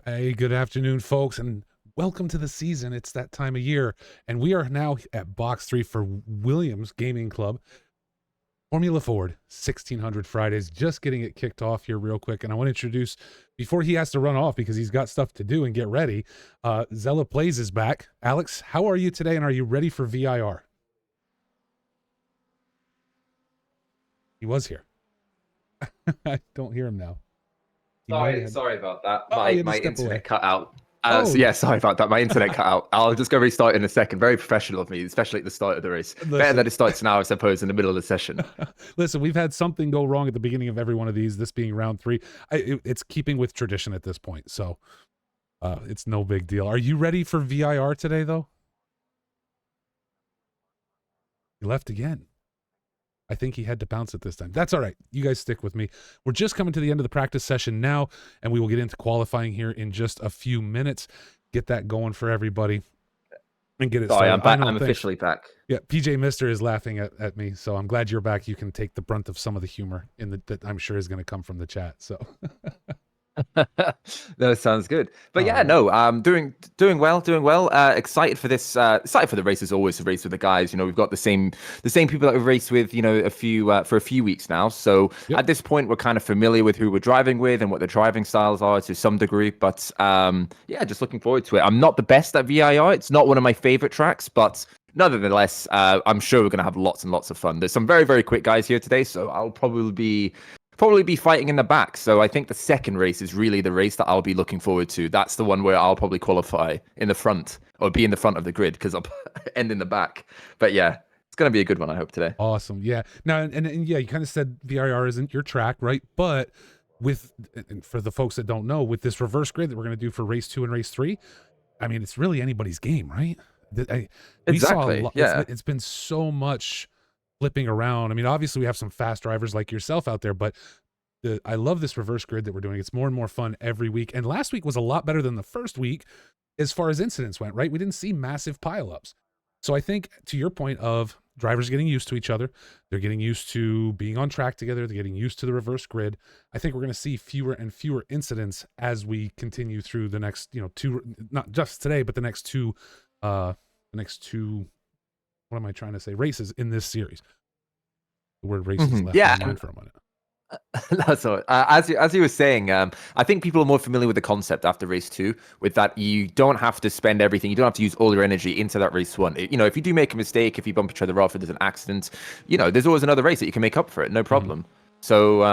Hey, good afternoon, folks, and welcome to the season. It's that time of year, and we are now at Box 3 for Williams Gaming Club. Formula Ford, 1600 Fridays, just getting it kicked off here real quick. And I want to introduce, before he has to run off because he's got stuff to do and get ready, Zella Plays is back. Alex, how are you today, and are you ready for VIR? He was here. I don't hear him now. Sorry about that. Oh, My internet cut out. Oh. So yeah, sorry about that. My internet cut out. I'll just go restart in a second. Very professional of me, especially at the start of the race. Better that it starts now, I suppose, in the middle of the session. Listen, we've had something go wrong at the beginning of every one of these, this being round 3. It's keeping with tradition at this point, so it's no big deal. Are you ready for VIR today, though? He left again. I think he had to bounce it this time. That's all right. You guys stick with me. We're just coming to the end of the practice session now, and we will get into qualifying here in just a few minutes. Get that going for everybody and get it started. I'm back. I'm officially back. Yeah, PJ Mister is laughing at me, so I'm glad you're back. You can take the brunt of some of the humor that I'm sure is going to come from the chat. So No, sounds good. But yeah, no, doing well. Excited for this. Excited for the race as always. To race with the guys. You know, we've got the same people that we've raced with. You know, for a few weeks now. So at this point, we're kind of familiar with who we're driving with and what the driving styles are to some degree. But yeah, just looking forward to it. I'm not the best at VIR. It's not one of my favorite tracks, but Nonetheless, I'm sure we're going to have lots and lots of fun. There's some very, very quick guys here today, so I'll probably be fighting in the back. So I think the second race is really the race that I'll be looking forward to. That's the one where I'll probably qualify in the front or be in the front of the grid because I'll end in the back. But yeah, it's going to be a good one, I hope, today. Awesome. Yeah. Now, and yeah, you kind of said VIR isn't your track, right? But and for the folks that don't know, with this reverse grid that we're going to do for race 2 and race 3, I mean, it's really anybody's game, right? We saw a Exactly. lot. Yeah. It's been so much flipping around. I mean, obviously we have some fast drivers like yourself out there, but I love this reverse grid that we're doing. It's more and more fun every week. And last week was a lot better than the first week as far as incidents went, right? We didn't see massive pileups. So I think to your point of drivers getting used to each other, they're getting used to being on track together, they're getting used to the reverse grid. I think we're going to see fewer and fewer incidents as we continue through the next, two, not just today, but the next two, what am I trying to say? Races in this series. The word races left my mind for a minute. That's all. As you were saying, I think people are more familiar with the concept after race 2, with that you don't have to spend everything, you don't have to use all your energy into that race 1. If you do make a mistake, if you bump each other off, if there's an accident, there's always another race that you can make up for it, no problem. So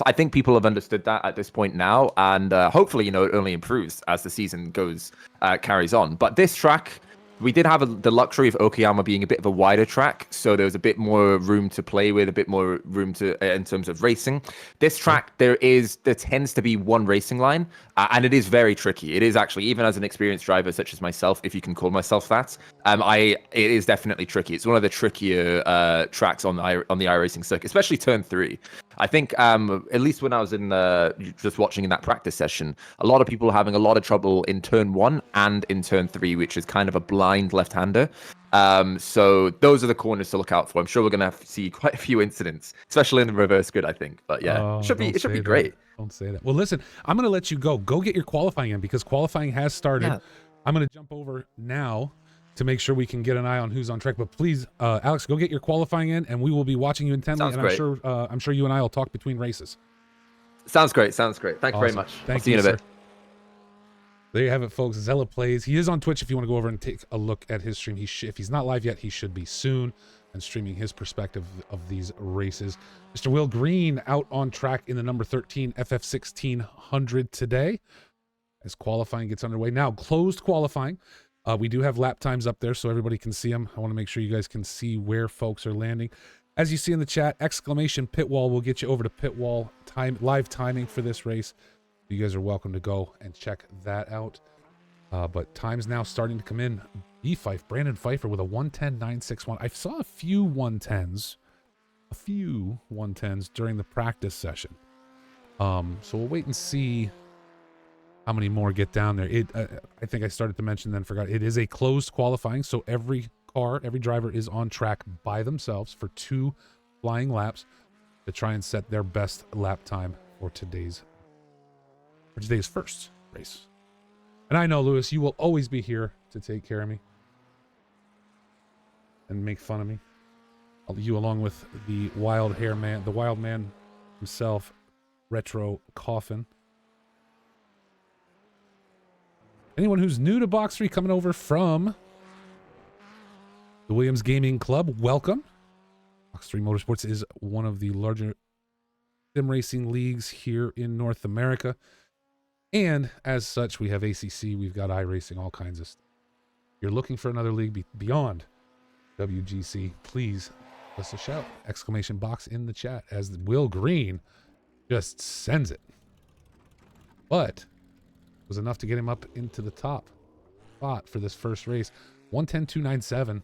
I think people have understood that at this point now, and hopefully, it only improves as the season carries on. But this track, we did have the luxury of Okayama being a bit of a wider track, so there was a bit more room to play with, a bit more room in terms of racing. This track, there tends to be one racing line, and it is very tricky. It is actually, even as an experienced driver such as myself, if you can call myself that, it is definitely tricky. It's one of the trickier tracks on the iRacing circuit, especially turn 3. I think, at least when I was just watching in that practice session, a lot of people are having a lot of trouble in turn 1 and in turn 3, which is kind of a blind left-hander. So those are the corners to look out for. I'm sure we're going to see quite a few incidents, especially in the reverse grid, I think. But yeah, it should be great. Don't say that. Well, listen, I'm going to let you go. Go get your qualifying in because qualifying has started. Yeah. I'm going to jump over now to make sure we can get an eye on who's on track. But please, Alex, go get your qualifying in, and we will be watching you intently. Sounds great. I'm sure you and I will talk between races. Sounds great. Thank you very much. Thank you, see you in a bit. There you have it, folks. Zella Plays. He is on Twitch if you want to go over and take a look at his stream. If he's not live yet, he should be soon, and streaming his perspective of these races. Mr. Will Green out on track in the number 13 FF1600 today as qualifying gets underway. Now, closed qualifying. We do have lap times up there so everybody can see them. I want to make sure you guys can see where folks are landing. As you see in the chat, exclamation pit wall will get you over to pit wall live timing for this race. You guys are welcome to go and check that out. But time's now starting to come in. Brandon Pfeiffer with a 110.961. I saw a few 110s during the practice session. So we'll wait and see how many more get down there. I think I started to mention, then forgot. It is a closed qualifying, so every driver is on track by themselves for 2 flying laps to try and set their best lap time for today's first race. And I know, Lewis, you will always be here to take care of me and make fun of me. You, along with the wild man himself, Retro Coffin. Anyone who's new to Box 3 coming over from the Williams Gaming Club, welcome. Box 3 Motorsports is one of the larger sim racing leagues here in North America. And as such, we have ACC, we've got iRacing, all kinds of stuff. If you're looking for another league beyond WGC, please give us a shout. Exclamation box in the chat as Will Green just sends it. But was enough to get him up into the top spot for this first race. 110.297.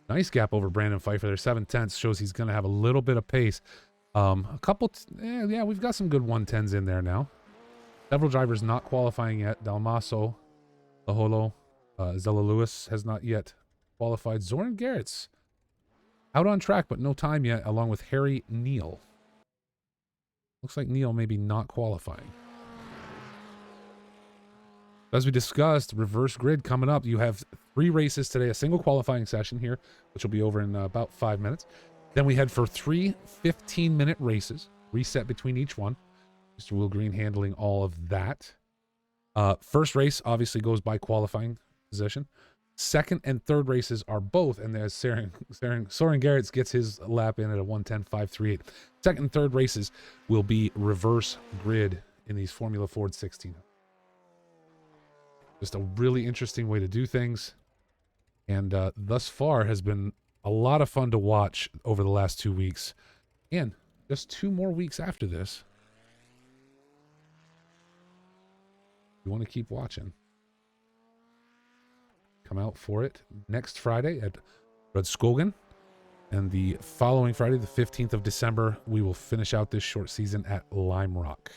Nice gap over Brandon Pfeiffer there. 7/10 shows he's going to have a little bit of pace. A couple, we've got some good 110s in there now. Several drivers not qualifying yet. Dalmaso, Laholo, Zella Lewis has not yet qualified. Zoran Garrett's out on track, but no time yet, along with Harry Neal. Looks like Neal maybe not qualifying. As we discussed, reverse grid coming up. You have 3 races today, a single qualifying session here, which will be over in about 5 minutes. Then we head for 3 15-minute races, reset between each one. Mr. Will Green handling all of that. First race obviously goes by qualifying position. Second and third races are both, and there's Soren Garrett gets his lap in at a 1:10.538. Second and third races will be reverse grid in these Formula Ford 16. Just a really interesting way to do things, and thus far has been a lot of fun to watch over the last 2 weeks, and just 2 more weeks after this. You want to keep watching. Come out for it next Friday at Rudskogen, and the following Friday, the 15th of December, we will finish out this short season at Lime Rock.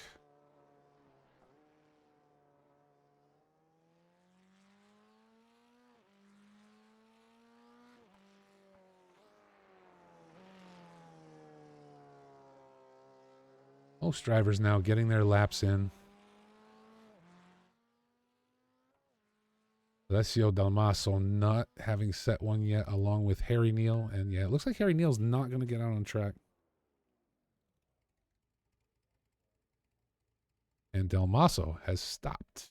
Most drivers now getting their laps in. Alessio Dalmaso not having set one yet, along with Harry Neal. And yeah, it looks like Harry Neal's not going to get out on track. And Dalmaso has stopped.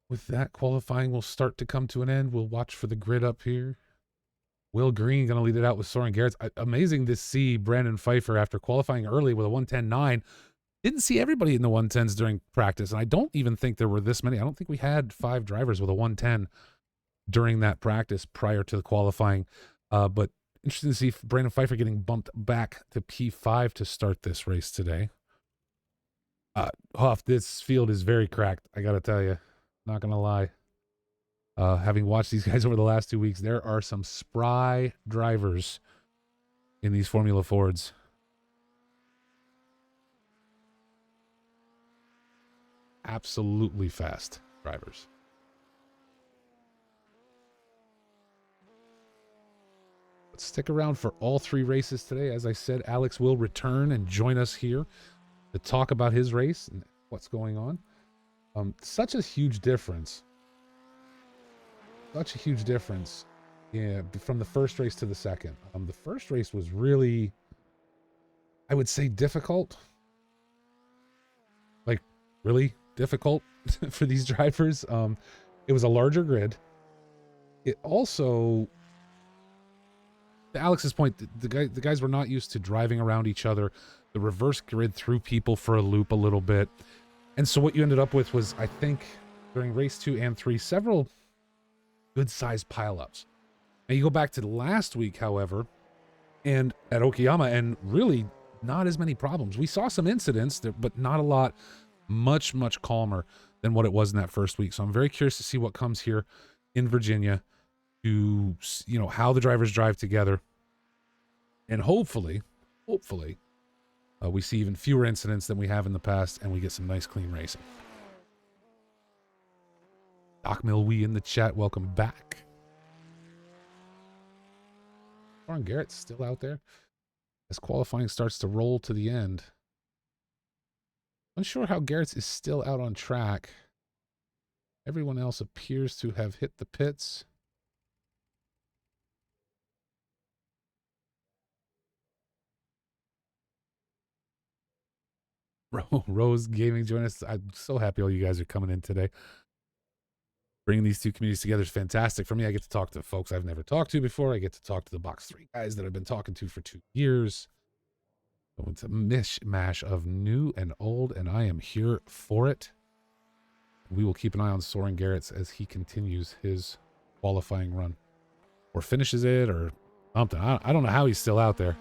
With that, qualifying will start to come to an end. We'll watch for the grid up here. Will Green going to lead it out with Soren Garrett. Amazing to see Brandon Pfeiffer after qualifying early with a 1:10.9. Didn't see everybody in the 110s during practice, and I don't even think there were this many. I don't think we had 5 drivers with a 110 during that practice prior to the qualifying. But interesting to see Brandon Pfeiffer getting bumped back to P5 to start this race today. Huff, this field is very cracked, I got to tell you. Not going to lie. Having watched these guys over the last 2 weeks, there are some spry drivers in these Formula Fords. Absolutely fast drivers. Let's stick around for all 3 races today. As I said, Alex will return and join us here to talk about his race and what's going on. Such a huge difference. Such a huge difference, yeah, from the first race to the second. The first race was really, I would say, difficult. Like, really difficult for these drivers. It was a larger grid. It also, to Alex's point, the guys were not used to driving around each other. The reverse grid threw people for a loop a little bit. And so what you ended up with was, I think, during race 2 and 3, several good-sized pileups. Now, you go back to last week, however, and at Okayama, and really not as many problems. We saw some incidents, but not a lot. Much, much calmer than what it was in that first week. So I'm very curious to see what comes here in Virginia, to, you know, how the drivers drive together. And hopefully, we see even fewer incidents than we have in the past, and we get some nice, clean racing. Doc Milwee in the chat, welcome back. Soren Garrett's still out there as qualifying starts to roll to the end. Unsure how Garrett's is still out on track. Everyone else appears to have hit the pits. Rose Gaming join us. I'm so happy all you guys are coming in today. Bringing these 2 communities together is fantastic. For me, I get to talk to folks I've never talked to before. I get to talk to the Box3 guys that I've been talking to for 2 years. So it's a mishmash of new and old, and I am here for it. We will keep an eye on Soren Garrett as he continues his qualifying run. Or finishes it, or something. I don't know how he's still out there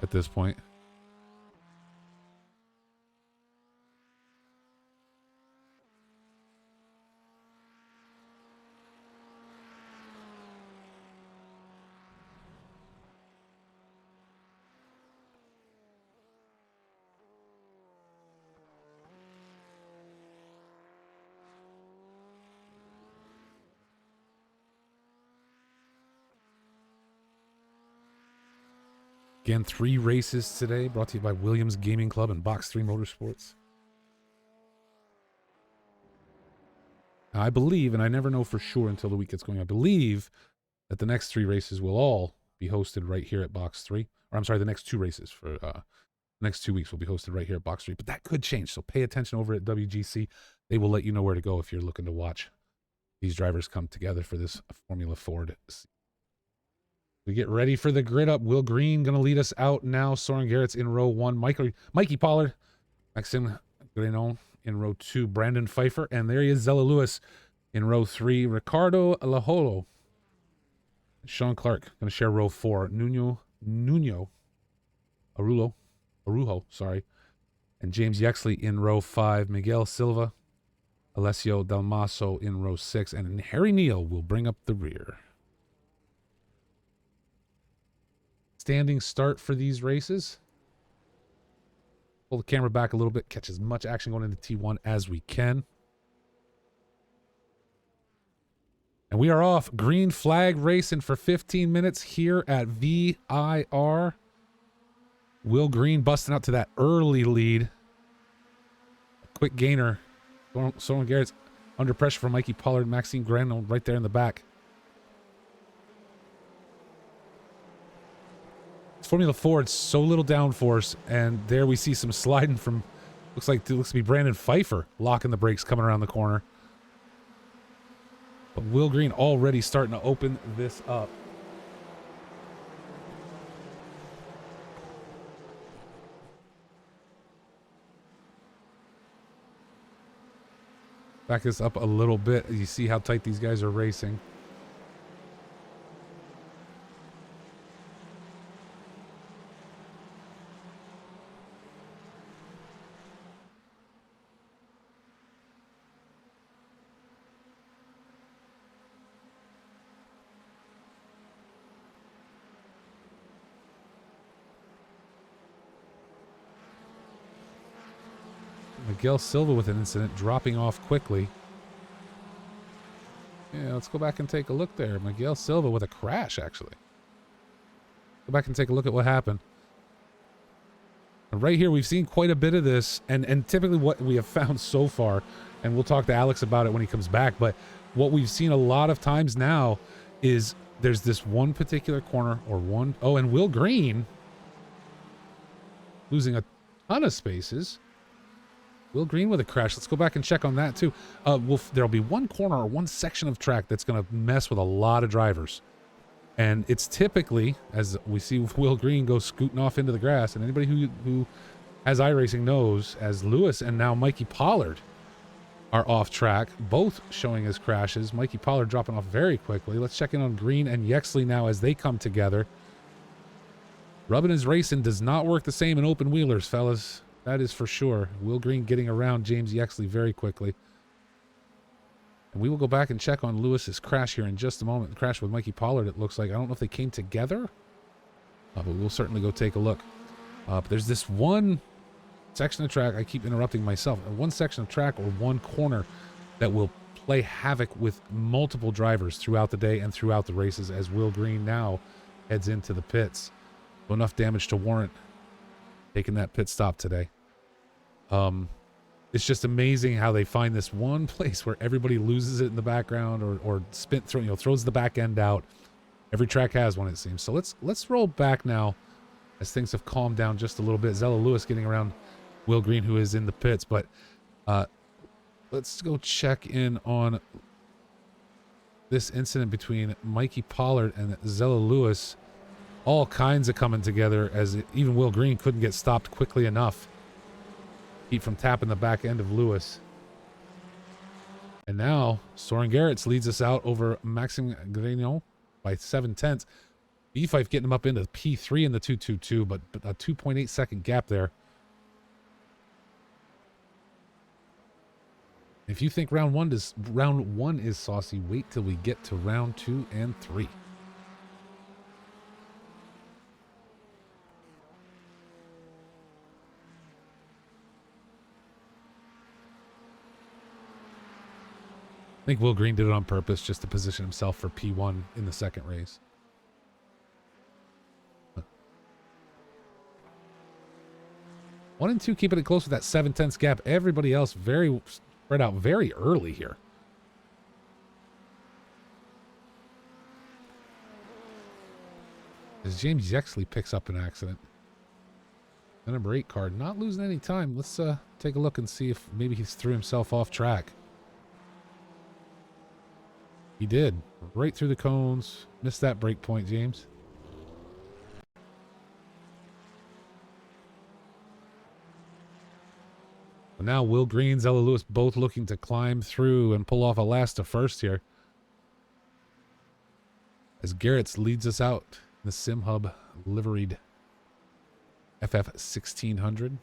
at this point. Again, 3 races today, brought to you by Williams Gaming Club and Box3 Motorsports. Now, I believe, and I never know for sure until the week gets going, I believe that the next 3 races will all be hosted right here at Box 3. Or I'm sorry, the next 2 races for next 2 weeks will be hosted right here at Box 3. But that could change, so pay attention over at WGC. They will let you know where to go if you're looking to watch these drivers come together for this Formula Ford. We get ready for the grid up. Will Green going to lead us out now. Soren Garrett's in row 1. Mikey Pollard, Maxime Grenon in row 2. Brandon Pfeiffer, and there he is, Zella Lewis in row 3. Ricardo Alajolo. Sean Clark going to share row 4. Nuno Arujo, sorry. And James Yexley in row 5. Miguel Silva, Alessio Dalmaso in row 6. And Harry Neal will bring up the rear. Standing start for these races. Pull the camera back a little bit, catch as much action going into T1 as we can. And we are off. Green flag racing for 15 minutes here at VIR. Will Green busting out to that early lead. A quick gainer. Soren Garrett's under pressure from Mikey Pollard, Maxime Grenon right there in the back. Formula Ford, so little downforce, and there we see some sliding from, looks to be Brandon Pfeiffer locking the brakes coming around the corner. But Will Green already starting to open this up. Back this up a little bit. You see how tight these guys are racing. Miguel Silva with an incident, dropping off quickly. Yeah, let's go back and take a look there. Miguel Silva with a crash, actually. Go back and take a look at what happened. And right here, we've seen quite a bit of this, and typically what we have found so far, and we'll talk to Alex about it when he comes back, but what we've seen a lot of times now is there's this one particular corner or one... Oh, and Will Green losing a ton of spaces. Will Green with a crash. Let's go back and check on that too. There'll be one corner or one section of track that's going to mess with a lot of drivers. And it's typically, as we see Will Green go scooting off into the grass, and anybody who has iRacing knows, as Lewis and now Mikey Pollard are off track, both showing as crashes. Mikey Pollard dropping off very quickly. Let's check in on Green and Yexley now as they come together. Rubbing his racing does not work the same in open wheelers, fellas. That is for sure. Will Green getting around James Yexley very quickly. And we will go back and check on Lewis's crash here in just a moment. The crash with Mikey Pollard, it looks like. I don't know if they came together, but we'll certainly go take a look. But there's this one section of track, I keep interrupting myself, one section of track or one corner that will play havoc with multiple drivers throughout the day and throughout the races as Will Green now heads into the pits. So enough damage to warrant taking that pit stop today. It's just amazing how they find this one place where everybody loses it in the background or throws the back end out. Every track has one, it seems. So let's roll back now as things have calmed down just a little bit. Zella Lewis getting around Will Green, who is in the pits, but let's go check in on this incident between Mikey Pollard and Zella Lewis. All kinds of coming together as even Will Green couldn't get stopped quickly enough. Keep from tapping the back end of Lewis. And now Soren Garrett leads us out over Maxime Grenon by 7/10. B5 getting him up into P3 in the 222, but a 2.8 second gap there. If you think round one is saucy, wait till we get to round 2 and 3. I think Will Green did it on purpose just to position himself for P1 in the second race. 1 and 2 keeping it close with that 7/10 gap. Everybody else very spread out very early here. as James Yexley picks up an accident. The number 8 car not losing any time. Let's take a look and see if maybe he's threw himself off track. He did. Right through the cones. Missed that break point, James. But now Will Green, Zella Lewis both looking to climb through and pull off a last to first here. As Garrett's leads us out in the Sim Hub liveried FF1600.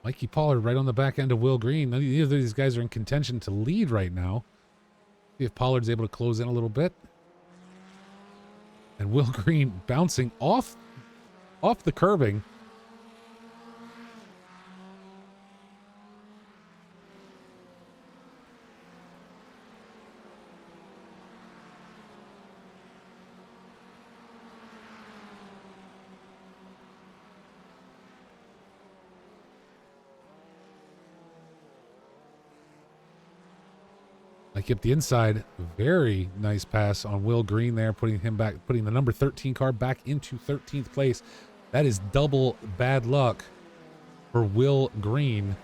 Mikey Pollard right on the back end of Will Green. Neither of these guys are in contention to lead right now. See if Pollard's able to close in a little bit. And Will Green bouncing off the curbing. Like up the inside, very nice pass on Will Green there, putting the number 13 car back into 13th place. That is double bad luck for Will Green.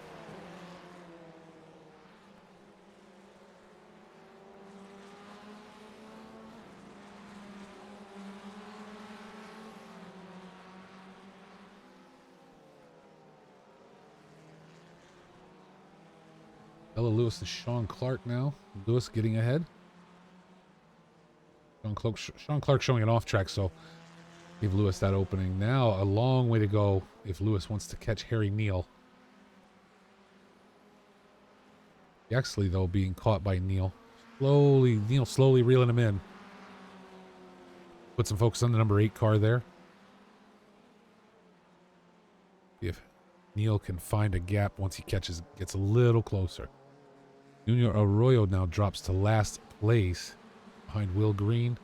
Ella Lewis and Sean Clark now. Lewis getting ahead. Sean Clark showing an off track, so give Lewis that opening. Now a long way to go if Lewis wants to catch Harry Neal. Yexley, though, being caught by Neal. Neal slowly reeling him in. Put some focus on the number 8 car there. See if Neal can find a gap once he gets a little closer. Junior Arroyo now drops to last place behind Will Green.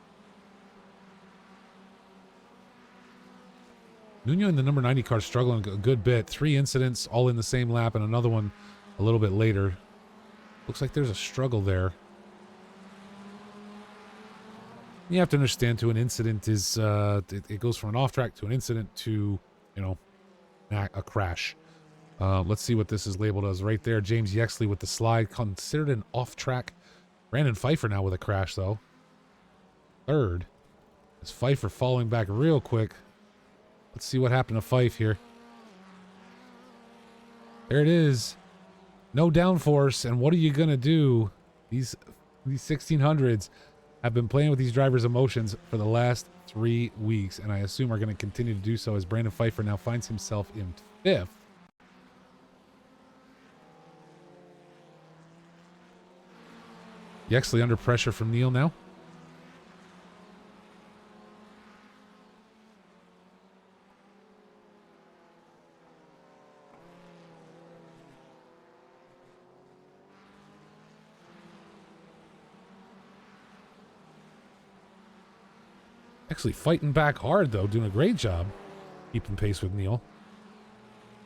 Nuno in the number 90 car struggling a good bit. 3 incidents all in the same lap and another one a little bit later. Looks like there's a struggle there. You have to understand too, an incident is, it goes from an off track to an incident to, you know, a crash. Let's see what this is labeled as right there. James Yexley with the slide, considered an off-track. Brandon Pfeiffer now with a crash, though. Third. Is Pfeiffer falling back real quick. Let's see what happened to Fife here. There it is. No downforce, and what are you going to do? These 1600s have been playing with these drivers' emotions for the last 3 weeks, and I assume are going to continue to do so as Brandon Pfeiffer now finds himself in 5th. Yexley under pressure from Neal now. Actually fighting back hard, though, doing a great job keeping pace with Neal.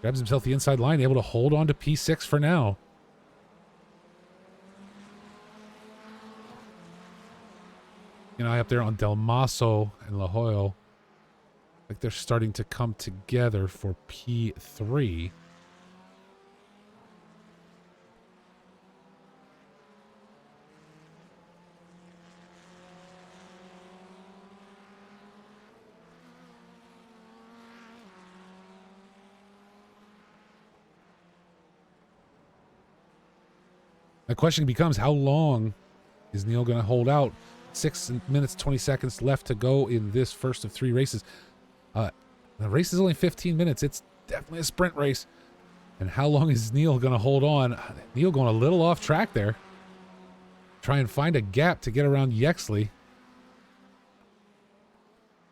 Grabs himself the inside line, able to hold on to P6 for now. An eye up there on Del Maso and La Jolla. Like they're starting to come together for P3. The question becomes, how long is Neal going to hold out? 6 minutes, 20 seconds left to go in this first of 3 races. The race is only 15 minutes. It's definitely a sprint race. And how long is Neal going to hold on? Neal going a little off track there. Try and find a gap to get around Yexley.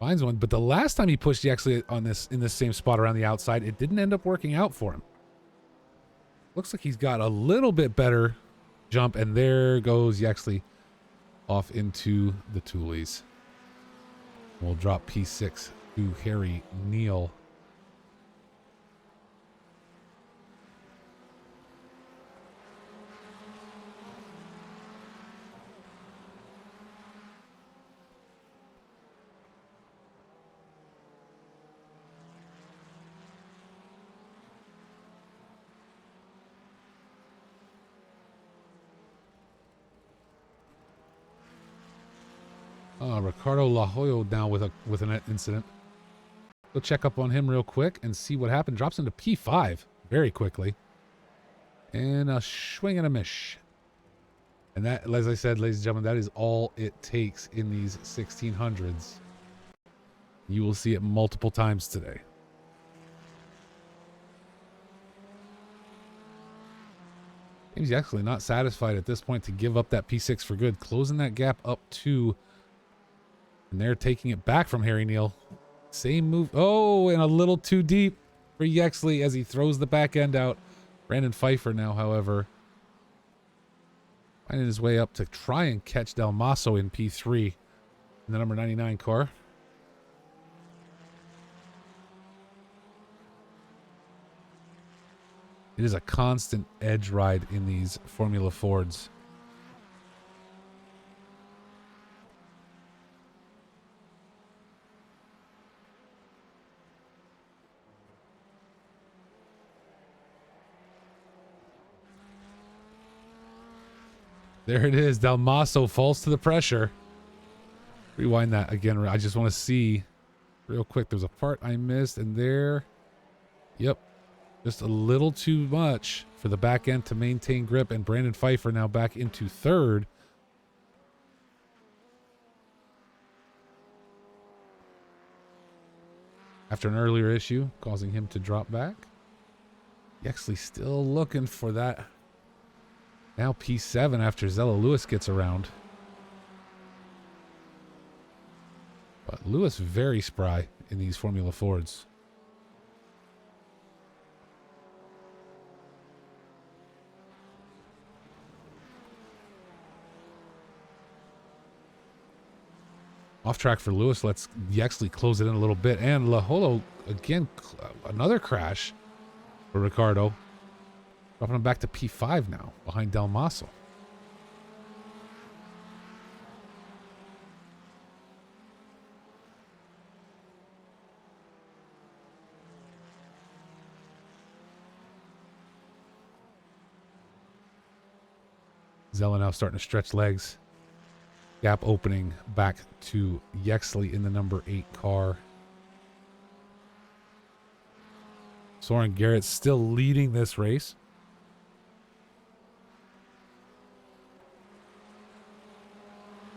Finds one, but the last time he pushed Yexley in this same spot around the outside, it didn't end up working out for him. Looks like he's got a little bit better jump, and there goes Yaxley off into the Toolies. We'll drop P6 to Harry Neal. Ricardo La Hoya now with an incident. Go check up on him real quick and see what happened. Drops into P5 very quickly. And a swing and a miss. And that, as I said, ladies and gentlemen, that is all it takes in these 1600s. You will see it multiple times today. He's actually not satisfied at this point to give up that P6 for good. Closing that gap up to... And they're taking it back from Harry Neal. Same move. Oh, and a little too deep for Yaxley as he throws the back end out. Brandon Pfeiffer now, however, finding his way up to try and catch Del Maso in P3 in the number 99 car. It is a constant edge ride in these Formula Fords. There it is. Del Maso falls to the pressure. Rewind that again. I just want to see real quick. There's a part I missed, and there. Yep. Just a little too much for the back end to maintain grip, and Brandon Pfeiffer now back into third. After an earlier issue, causing him to drop back. Yaxley still looking for that. Now P7 after Zella Lewis gets around. But Lewis very spry in these Formula Fords. Off track for Lewis. Let's Yaxley close it in a little bit. And Laholo, again, another crash for Ricardo. Dropping him back to P5 now, behind Del Maso. Zella now starting to stretch legs. Gap opening back to Yaxley in the number 8 car. Soren Garrett still leading this race.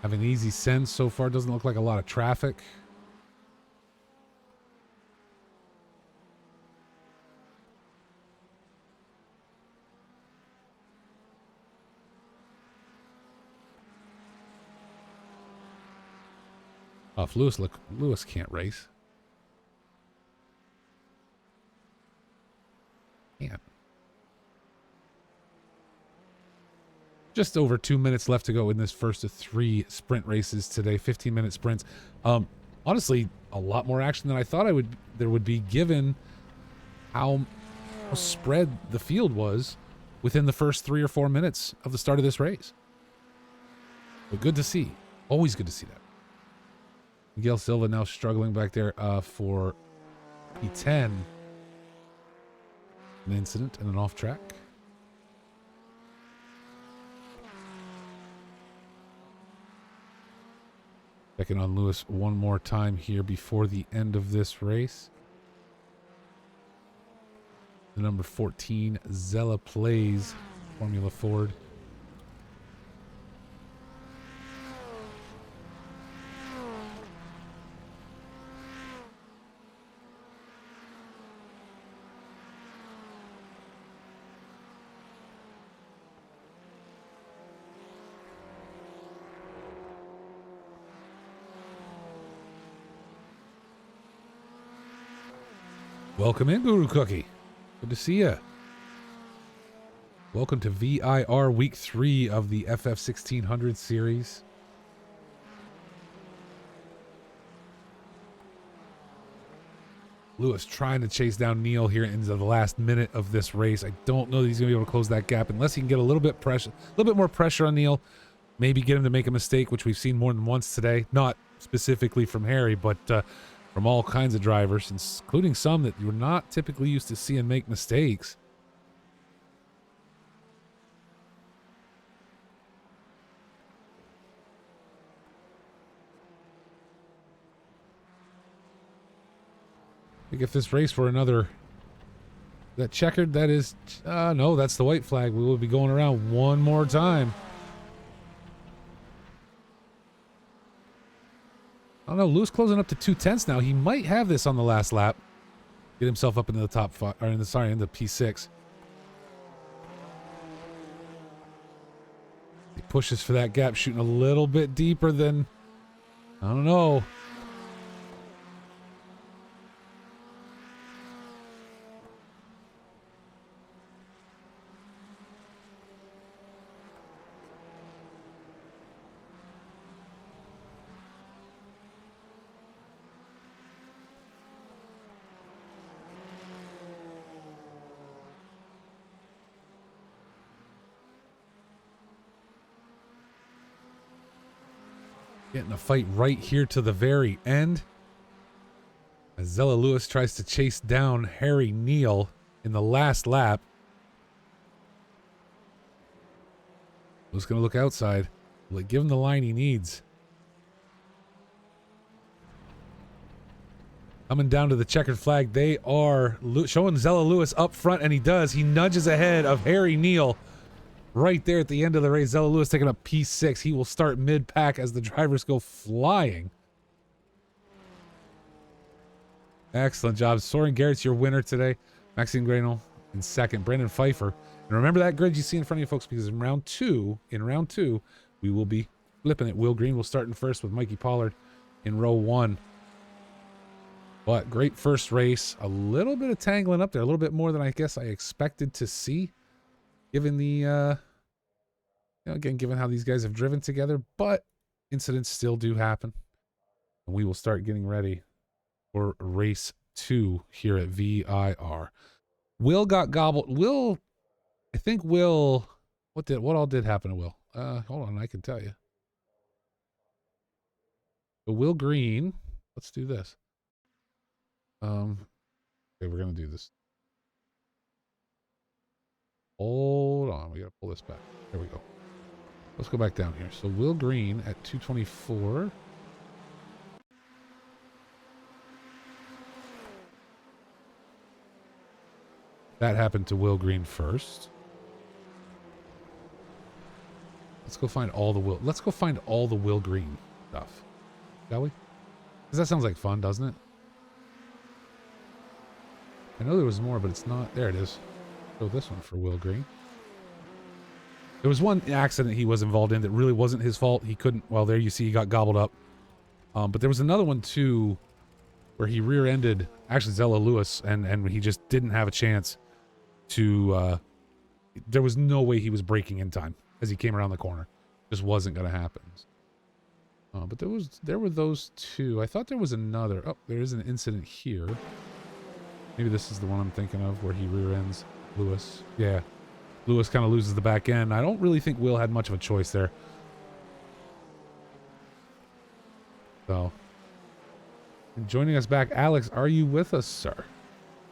Having an easy send so far. Doesn't look like a lot of traffic. Off Lewis. Look, Lewis can't race. Can't. Just over 2 minutes left to go in this first of 3 sprint races today. 15-minute sprints. Honestly, a lot more action than I thought there would be, given how spread the field was within the first 3 or 4 minutes of the start of this race. But good to see. Always good to see that. Miguel Silva now struggling back there for P10. An incident and an off track. Checking on Lewis one more time here before the end of this race. The number 14, Zella Plays, Formula Ford. Welcome in, Guru Cookie. Good to see you. Welcome to VIR Week 3 of the FF1600 series. Lewis trying to chase down Neil here into the last minute of this race. I don't know that he's going to be able to close that gap unless he can get a little bit more pressure on Neil. Maybe get him to make a mistake, which we've seen more than once today. Not specifically from Harry, but from all kinds of drivers, including some that you're not typically used to seeing make mistakes. I think if this race were another, that checkered, that is, no, that's the white flag. We will be going around one more time. I don't know, Lewis closing up to 2/10 now. He might have this on the last lap. Get himself up into the top five, or in the P6. He pushes for that gap, shooting a little bit deeper than, I don't know. Getting a fight right here to the very end. As Zella Lewis tries to chase down Harry Neal in the last lap. Lewis going to look outside. Will it give him the line he needs? Coming down to the checkered flag. They are showing Zella Lewis up front, and he does. He nudges ahead of Harry Neal. Right there at the end of the race, Zella Lewis taking up P6. He will start mid-pack as the drivers go flying. Excellent job. Soren Garrett's your winner today. Maxime Granel in second. Brandon Pfeiffer. And remember that grid you see in front of you, folks, because in round two, we will be flipping it. Will Green will start in first with Mikey Pollard in row 1. But great first race. A little bit of tangling up there. A little bit more than I guess I expected to see. Given the, again, given how these guys have driven together, but incidents still do happen. And we will start getting ready for race 2 here at VIR. Will got gobbled. I think Will, what all did happen to Will? Hold on, I can tell you. So Will Green, let's do this. Okay, we're going to do this. Hold on, we gotta pull this back. There we go. Let's go back down here. So Will Green at 224. That happened to Will Green first. Let's go find all the Will Green stuff. Shall we? Because that sounds like fun, doesn't it? I know there was more, but it's not. There it is. This one for Will Green. There was one accident he was involved in that really wasn't his fault. He couldn't, well, there you see he got gobbled up. But there was another one too where he rear-ended actually Zella Lewis and he just didn't have a chance to there was no way he was braking in time as he came around the corner. Just wasn't going to happen. But there were those two. I thought there was another. Oh, there is an incident here. Maybe this is the one I'm thinking of where he rear-ends Lewis. Yeah. Lewis kind of loses the back end. I don't really think Will had much of a choice there. So, and joining us back, Alex, are you with us, sir?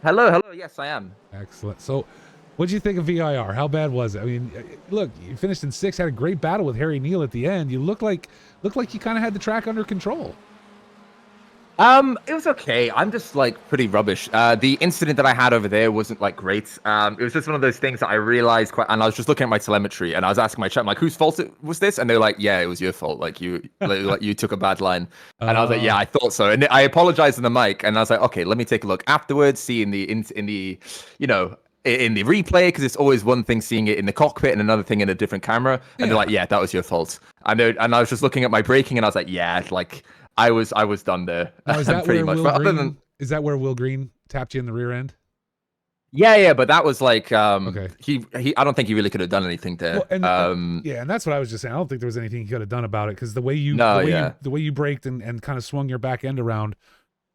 Hello. Yes, I am. Excellent. So, what did you think of VIR? How bad was it? I mean, look, you finished in 6th, had a great battle with Harry Neal at the end. You looked like you kind of had the track under control. It was okay. I'm just like pretty rubbish. The incident that I had over there wasn't like great. It was just one of those things that I realized and I was just looking at my telemetry and I was asking my chat, I'm like, whose fault was this? And they're like, yeah, it was your fault. Like you took a bad line. And I was like, yeah, I thought so. And I apologized on the mic and I was like, okay, let me take a look afterwards, see in the replay, because it's always one thing seeing it in the cockpit and another thing in a different camera. And they're like, yeah, that was your fault. And I was just looking at my braking and I was like, yeah, like I was done there. Now, is that pretty much. Is that where Will Green tapped you in the rear end? Yeah, but that was like Okay. he I don't think he really could have done anything Well, there. and yeah, and that's what I was just saying. I don't think there was anything he could have done about it because No, yeah. the way you braked and kind of swung your back end around,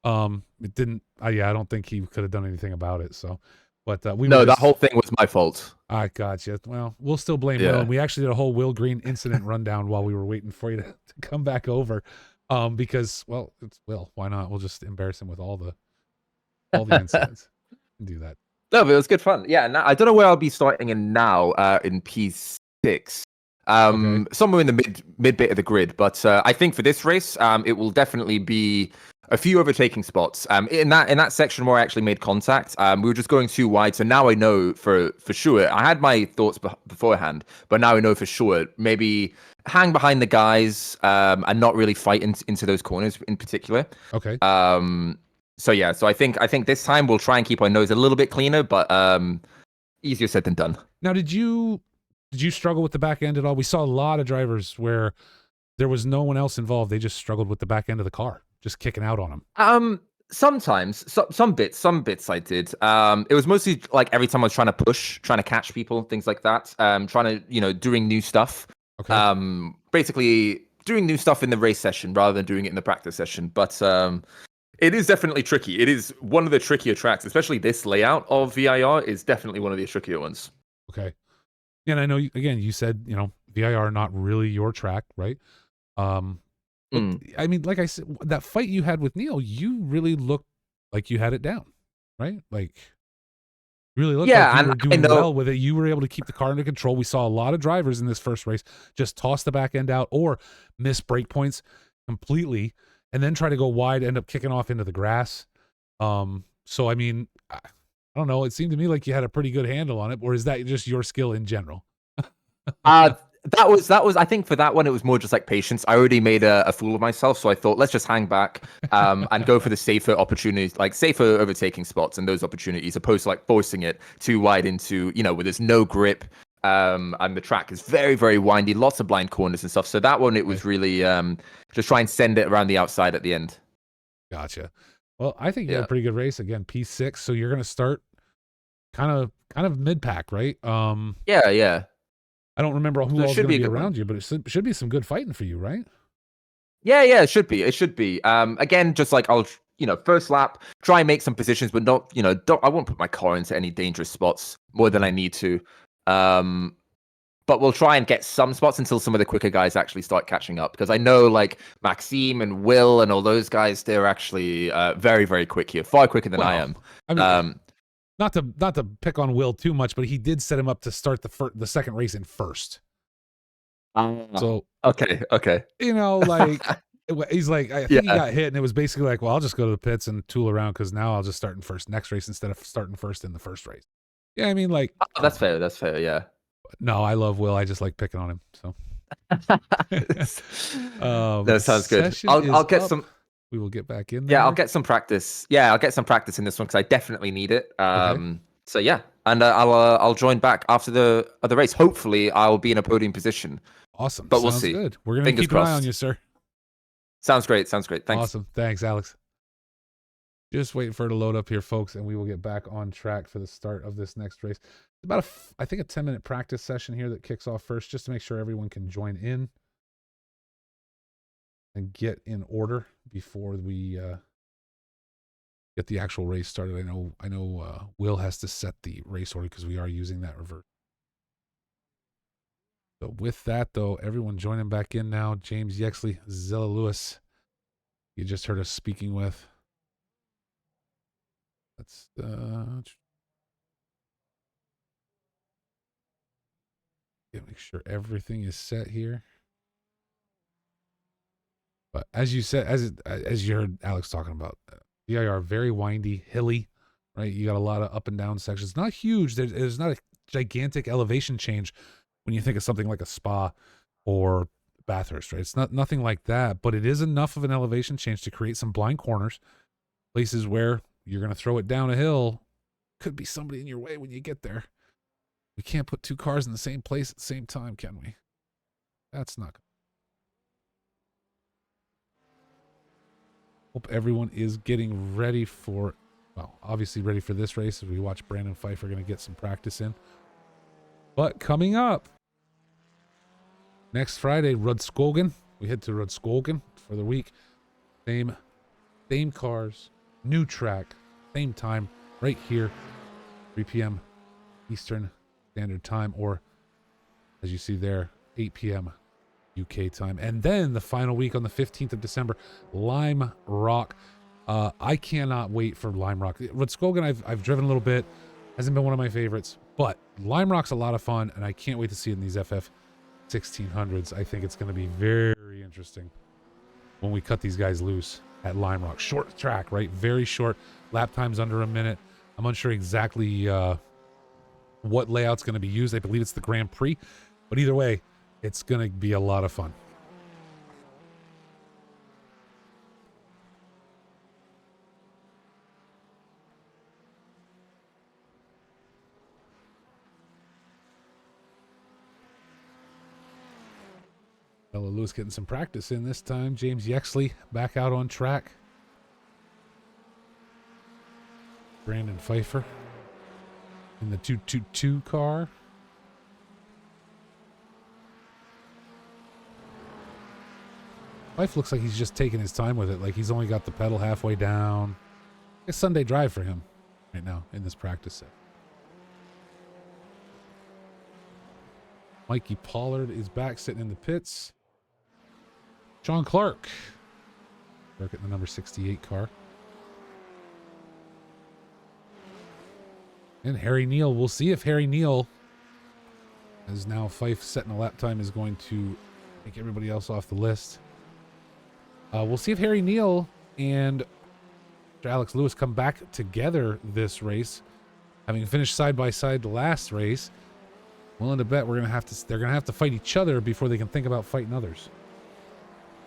it didn't. Yeah, I don't think he could have done anything about it. So, but we were No, that just. whole thing was my fault. I gotcha. Well, we'll still blame Will, Yeah. and we actually did a whole Will Green incident rundown while we were waiting for you to come back over, because well, it's Will. Why not? We'll just embarrass him with all the incidents. Do that. No, but it was good fun. Yeah, and I don't know where I'll be starting in now, in P6. Okay. Somewhere in the mid bit of the grid. But I think for this race, it will definitely be a few overtaking spots. In that section where I actually made contact, we were just going too wide. So now I know for sure. I had my thoughts beforehand, but now I know for sure. Maybe hang behind the guys, and not really fight into those corners in particular. Okay. So yeah, so I think this time we'll try and keep our nose a little bit cleaner, but easier said than done. Now, did you struggle with the back end at all? We saw a lot of drivers where there was no one else involved. They just struggled with the back end of the car, just kicking out on them. Sometimes some bits I did. It was mostly like every time I was trying to push, trying to catch people, things like that. Trying to doing new stuff. Okay. Basically doing new stuff in the race session rather than doing it in the practice session. But it is definitely tricky. It is one of the trickier tracks, especially this layout of VIR is definitely one of the trickier ones. Okay. And I know again, you said, VIR not really your track, right? But I mean, like I said, that fight you had with Neil, you really looked like you had it down, right? Like really looked like you were doing well with it. You were able to keep the car under control. We saw a lot of drivers in this first race just toss the back end out or miss brake points completely and then try to go wide, end up kicking off into the grass. So I mean, I don't know. It seemed to me like you had a pretty good handle on it, or is that just your skill in general? That was I think for that one it was more just like patience. I already made a fool of myself, so I thought let's just hang back and go for the safer opportunities, like safer overtaking spots and those opportunities, opposed to like forcing it too wide into where there's no grip, and the track is very very windy, lots of blind corners and stuff. So that one it was really just try and send it around the outside at the end. Gotcha. Well, I think you had Yeah. a pretty good race again, P6. So you're gonna start kind of mid pack, right? Yeah. I don't remember who So it all's should going to be a be good around one. you, but it should be some good fighting for you, right? Yeah, it should be. It should be. Again, just like I'll, first lap, try and make some positions, but not, I won't put my car into any dangerous spots more than I need to. But we'll try and get some spots until some of the quicker guys actually start catching up. Because I know like Maxime and Will and all those guys, they're actually very, very quick here, far quicker than I am. I mean, not to pick on Will too much, but he did set him up to start the second race in first. So okay. Like he's like, I think Yeah. he got hit, and it was basically like, well, I'll just go to the pits and tool around because now I'll just start in first next race instead of starting first in the first race. Yeah, I mean, like That's fair. That's fair. Yeah. No, I love Will. I just like picking on him. So That sounds good. I'll get some. We will get back in there. Yeah, I'll get some practice. Yeah, I'll get some practice in this one because I definitely need it. Okay. So yeah, and I'll join back after the race. Hopefully, I'll be in a podium position. Awesome. But Sounds we'll see. Good. We're gonna Fingers keep an eye crossed. on you, sir. Sounds great. Thanks. Awesome. Thanks, Alex. Just waiting for it to load up here, folks, and we will get back on track for the start of this next race. About I think a 10-minute practice session here that kicks off first, just to make sure everyone can join in and get in order before we get the actual race started. I know Will has to set the race order because we are using that reverse. So with that, though, everyone joining back in now. James Yexley, Zella Lewis, you just heard us speaking with. Let's make sure everything is set here. But as you said, as you heard Alex talking about, VIR very windy, hilly, right? You got a lot of up and down sections. Not huge. There's not a gigantic elevation change when you think of something like a Spa or Bathurst, right? It's nothing like that, but it is enough of an elevation change to create some blind corners, places where you're going to throw it down a hill. Could be somebody in your way when you get there. We can't put two cars in the same place at the same time, can we? That's not good. Hope everyone is getting ready for well, obviously ready for this race as we watch Brandon Pfeiffer going to get some practice in. But coming up next Friday, Rudskogen. We head to Rudskogen for the week. Same cars, new track, same time, right here, 3 p.m. Eastern Standard Time, or as you see there, 8 p.m. UK time. And then the final week on the 15th of December, Lime Rock. I cannot wait for Lime Rock. Rudskogen, I've driven a little bit. Hasn't been one of my favorites, but Lime Rock's a lot of fun, and I can't wait to see it in these FF1600s. I think it's going to be very interesting when we cut these guys loose at Lime Rock. Short track, right? Very short. Lap times under a minute. I'm unsure exactly what layout's going to be used. I believe it's the Grand Prix, but either way, it's going to be a lot of fun. Bella Lewis getting some practice in this time. James Yexley back out on track. Brandon Pfeiffer in the 222 car. Fife looks like he's just taking his time with it. Like he's only got the pedal halfway down. It's Sunday drive for him right now in this practice set. Mikey Pollard is back sitting in the pits. John Clark in the number 68 car. And Harry Neal. We'll see if Harry Neal, as now Fife setting a lap time, is going to take everybody else off the list. We'll see if Harry Neal and Alex Lewis come back together this race, having finished side by side the last race. Willing to bet they're gonna have to fight each other before they can think about fighting others.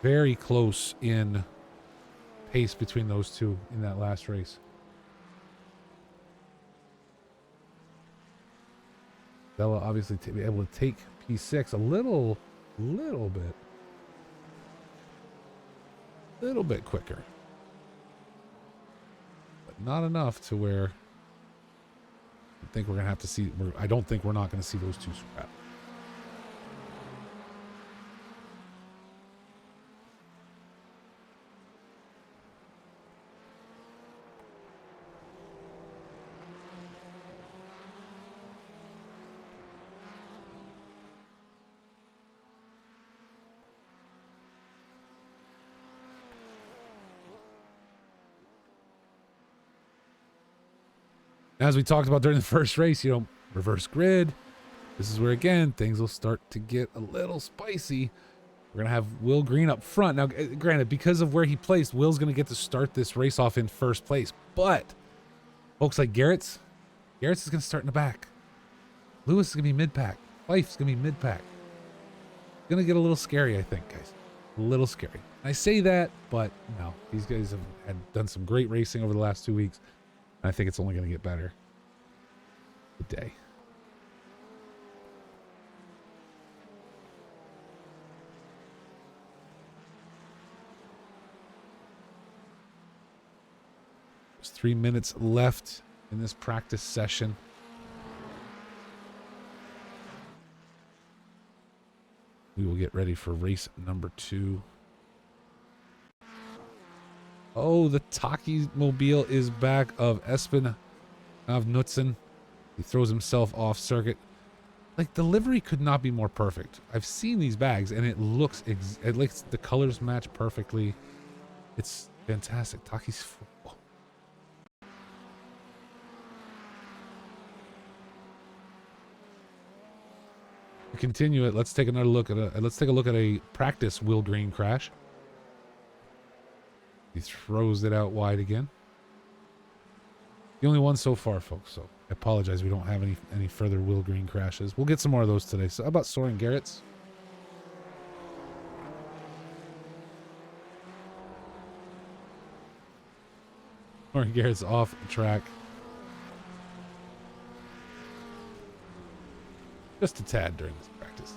Very close in pace between those two in that last race. Bella obviously be able to take P6 a little bit quicker, but not enough to where I think we're gonna have to see. I don't think we're not gonna see those two scrap. As we talked about during the first race, reverse grid. This is where, again, things will start to get a little spicy. We're going to have Will Green up front. Now, granted, because of where he placed, Will's going to get to start this race off in first place. But folks like Garrett's is going to start in the back. Lewis is going to be mid-pack. Fife's going to be mid-pack. Going to get a little scary, I think, guys. A little scary. I say that, but no. These guys have done some great racing over the last 2 weeks. I think it's only going to get better today. There's 3 minutes left in this practice session. We will get ready for race number 2. Oh, the Taki Mobile is back of Espen Avnutzen. He throws himself off circuit. Like, the livery could not be more perfect. I've seen these bags, and it looks, the colors match perfectly. It's fantastic. Taki's full. To continue it, let's take another look at a practice Will Green crash. He throws it out wide again. The only one so far, folks, so I apologize we don't have any further Will Green crashes. We'll get some more of those today. So how about Soren Garrett's? Soren Garrett's off track. Just a tad during this practice.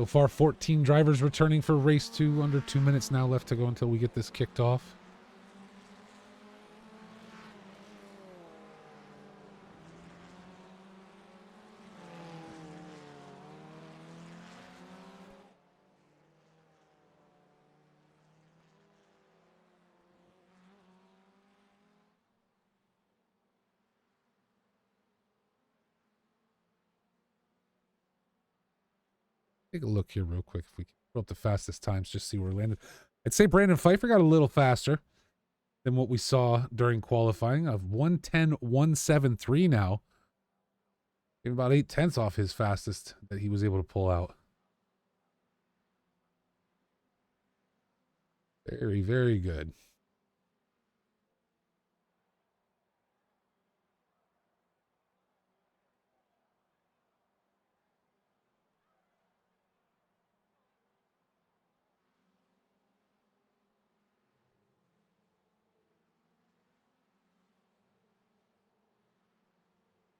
So far, 14 drivers returning for race 2. Under 2 minutes now left to go until we get this kicked off. Take a look here real quick if we can throw up the fastest times, just see where we landed. I'd say Brandon Pfeiffer got a little faster than what we saw during qualifying of 1:10.173 now. Getting about 8/10 off his fastest that he was able to pull out. Very, very good.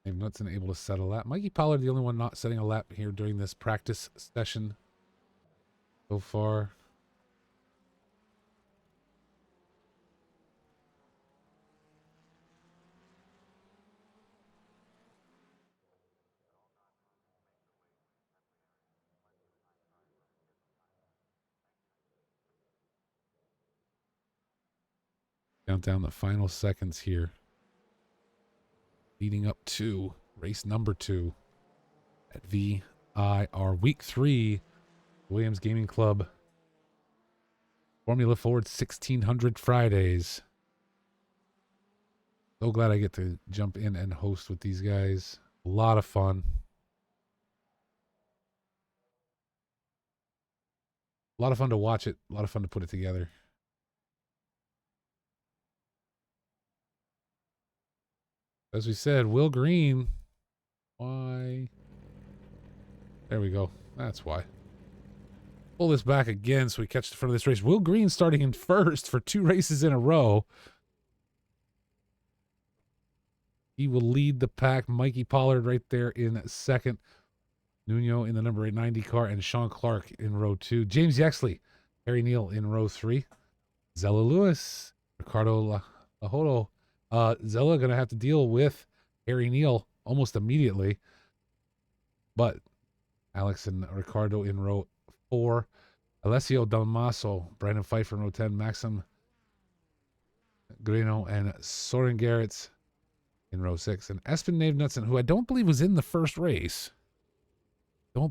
Dave Knudsen able to set a lap. Mikey Pollard, the only one not setting a lap here during this practice session so far. Count down the final seconds here. Leading up to race number 2 at VIR Week 3, Williams Gaming Club Formula Ford 1600 Fridays. So glad I get to jump in and host with these guys. A lot of fun. A lot of fun to watch it. A lot of fun to put it together. As we said, Will Green. Why? There we go. That's why. Pull this back again so we catch the front of this race. Will Green starting in first for 2 races in a row. He will lead the pack. Mikey Pollard right there in second. Nuno in the number 890 car, and Sean Clark in row 2. James Yexley, Harry Neal in row 3. Zella Lewis, Ricardo Lahodo. Zella going to have to deal with Harry Neal almost immediately. But Alex and Ricardo in row 4. Alessio Dalmaso, Brandon Pfeiffer in row 10. Maxim Greno and Soren Garretts in row 6. And Espen Nave Knudsen, who I don't believe was in the first race. Going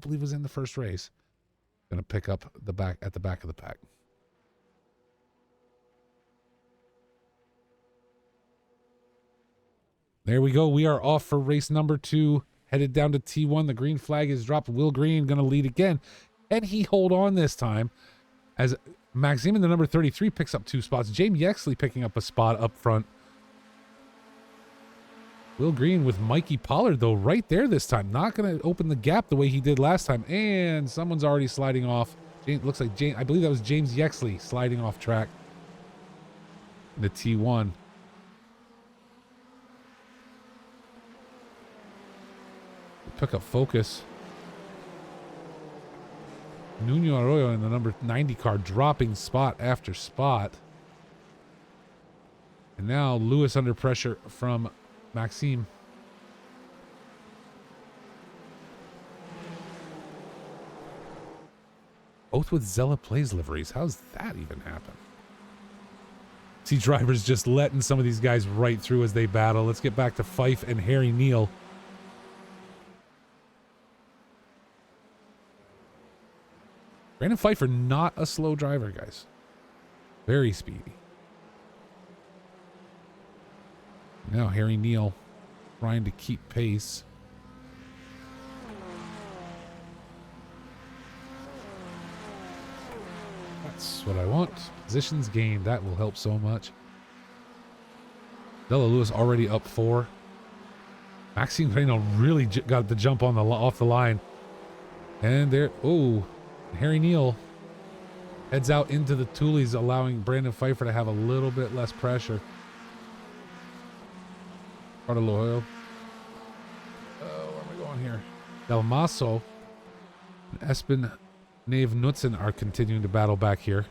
to pick up the back at the back of the pack. There we go. We are off for race number 2. Headed down to T1. The green flag is dropped. Will Green going to lead again. And he hold on this time as Maxime in the number 33 picks up 2 spots. James Yexley picking up a spot up front. Will Green with Mikey Pollard, though, right there this time. Not going to open the gap the way he did last time. And someone's already sliding off. Looks like James, I believe that was James Yexley sliding off track in the T1. Pick up focus. Nuno Arroyo in the number 90 car dropping spot after spot. And now Lewis under pressure from Maxime. Both with Zella Plays liveries. How's that even happen? See drivers just letting some of these guys right through as they battle. Let's get back to Fife and Harry Neal. Brandon Pfeiffer, not a slow driver, guys. Very speedy. Now Harry Neal trying to keep pace. That's what I want. Positions gained. That will help so much. Della Lewis already up 4. Maxime Reno really got the jump on the off the line. And there, oh, Harry Neal heads out into the Toolies, allowing Brandon Pfeiffer to have a little bit less pressure. Ricardo Loyola. Where am I going here? Del Maso and Espen Nave Knudsen are continuing to battle back here.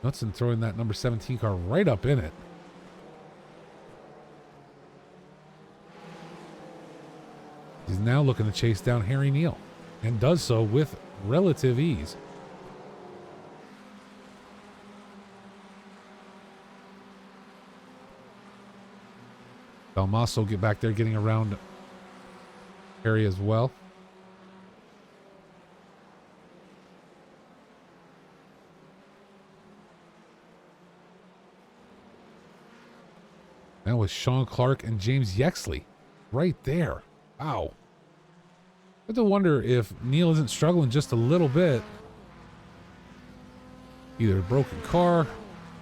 Knudsen throwing that number 17 car right up in it. He's now looking to chase down Harry Neal, and does so with relative ease. Dalmaso get back there, getting around Harry as well. Now with Sean Clark and James Yexley right there. Wow. I have to wonder if Neal isn't struggling just a little bit. Either a broken car,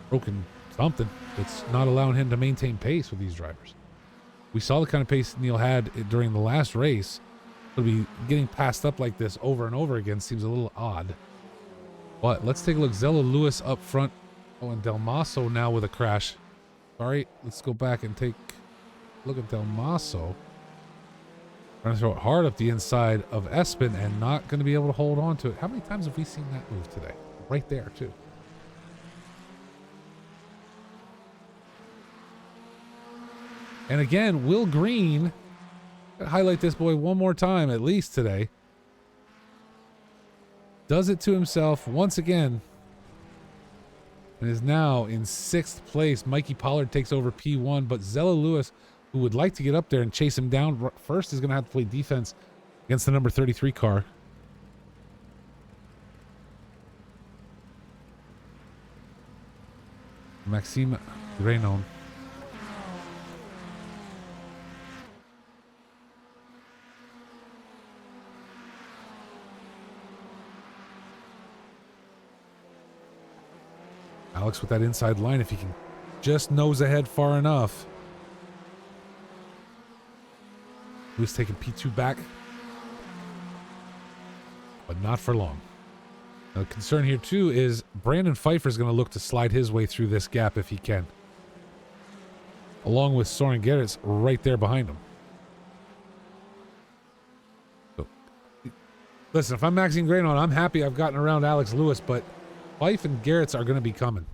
broken something that's not allowing him to maintain pace with these drivers. We saw the kind of pace Neal had during the last race. To be getting passed up like this over and over again seems a little odd. But let's take a look. Zella Lewis up front. Oh, and Dalmaso now with a crash. Sorry, let's go back and take a look at Dalmaso. Trying to throw it hard up the inside of Espen and not going to be able to hold on to it. How many times have we seen that move today? Right there, too. And again, Will Green, highlight this boy one more time, at least today, does it to himself once again and is now in 6th place. Mikey Pollard takes over P1, but Zella Lewis, who would like to get up there and chase him down first, is going to have to play defense against the number 33 car. Maxime Grenon. Alex with that inside line, if he can just nose ahead far enough. Lewis taking P2 back, but not for long. Now, the concern here too is Brandon Pfeiffer is going to look to slide his way through this gap if he can, along with Soren Gerrits right there behind him. So, listen, if I'm Maxine Grainon, I'm happy I've gotten around Alex Lewis, but Fife and Gerrits are going to be coming.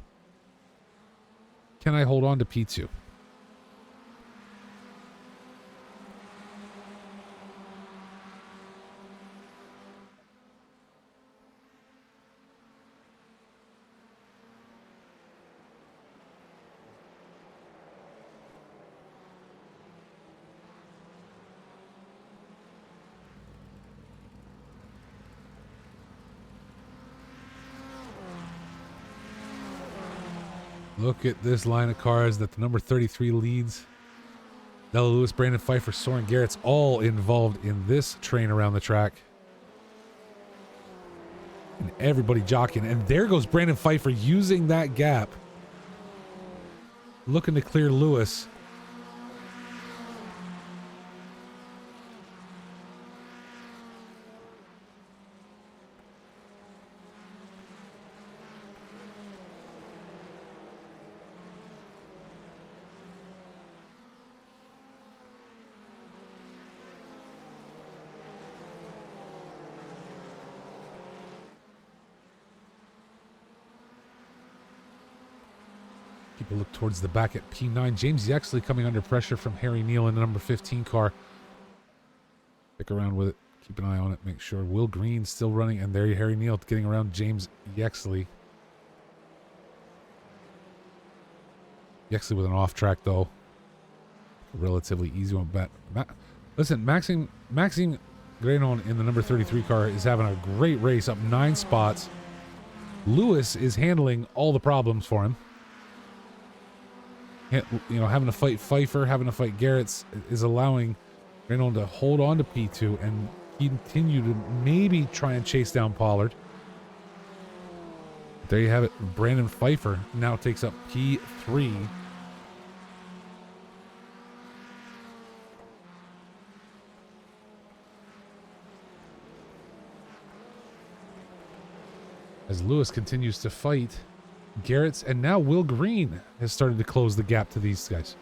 Can I hold on to P2? Look at this line of cars that the number 33 leads. Della Lewis, Brandon Pfeiffer, Soren Gerrits, all involved in this train around the track. And everybody jockeying. And there goes Brandon Pfeiffer using that gap, looking to clear Lewis. People look towards the back at P9. James Yexley coming under pressure from Harry Neal in the number 15 car. Stick around with it. Keep an eye on it. Make sure. Will Green still running. And there Harry Neal getting around James Yexley. Yexley with an off track, though. A relatively easy one. Listen, Maxime Grenon in the number 33 car is having a great race, up 9 spots. Lewis is handling all the problems for him. You know, having to fight Pfeiffer, having to fight Gerrits is allowing Grenon to hold on to P2 and continue to maybe try and chase down Pollard. There you have it. Brandon Pfeiffer now takes up P3. As Lewis continues to fight Gerrits, and now Will Green has started to close the gap to these guys.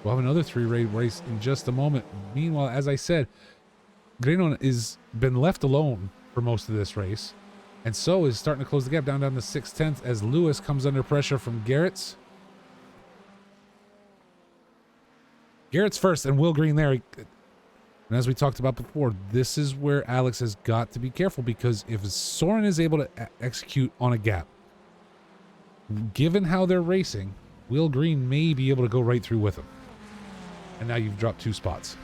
We'll have another 3-race race in just a moment. Meanwhile, as I said, Grenon has been left alone for most of this race. And so is starting to close the gap down to 6/10 as Lewis comes under pressure from Garrett's. Garrett's first and Will Green there. And as we talked about before, this is where Alex has got to be careful, because if Soren is able to execute on a gap, given how they're racing, Will Green may be able to go right through with him. And now you've dropped 2 spots.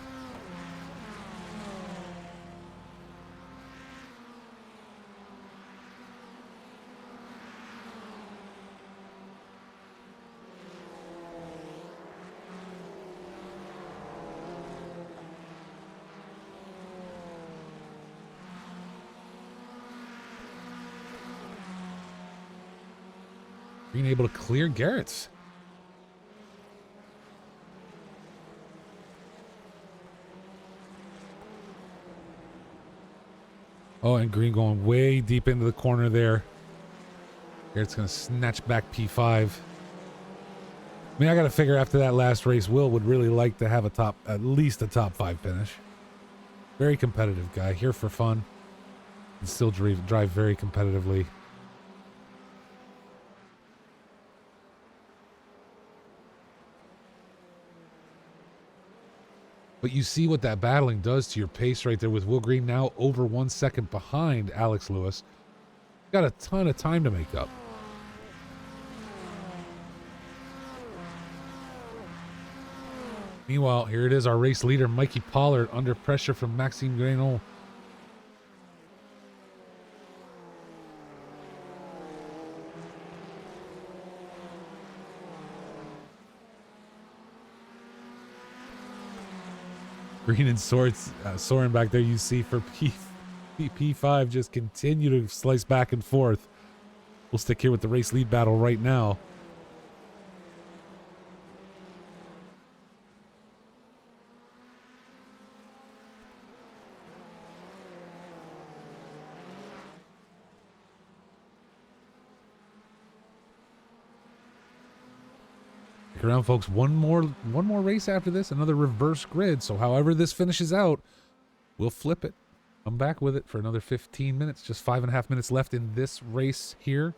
Being able to clear Garrett's. Oh, and Green going way deep into the corner there. Garrett's going to snatch back P5. I mean, I got to figure after that last race, Will would really like to have at least a top 5 finish. Very competitive guy, here for fun, and still drive very competitively. But you see what that battling does to your pace right there, with Will Green now over 1 second behind Alex Lewis. Got a ton of time to make up. Meanwhile, here it is, our race leader, Mikey Pollard, under pressure from Maxime Grenon. Green and Soren back there, you see, for P5 just continue to slice back and forth. We'll stick here with the race lead battle right now. Around, folks. One more race after this, another reverse grid. So however this finishes out, we'll flip it, come back with it for another 15 minutes. Just 5.5 minutes left in this race here.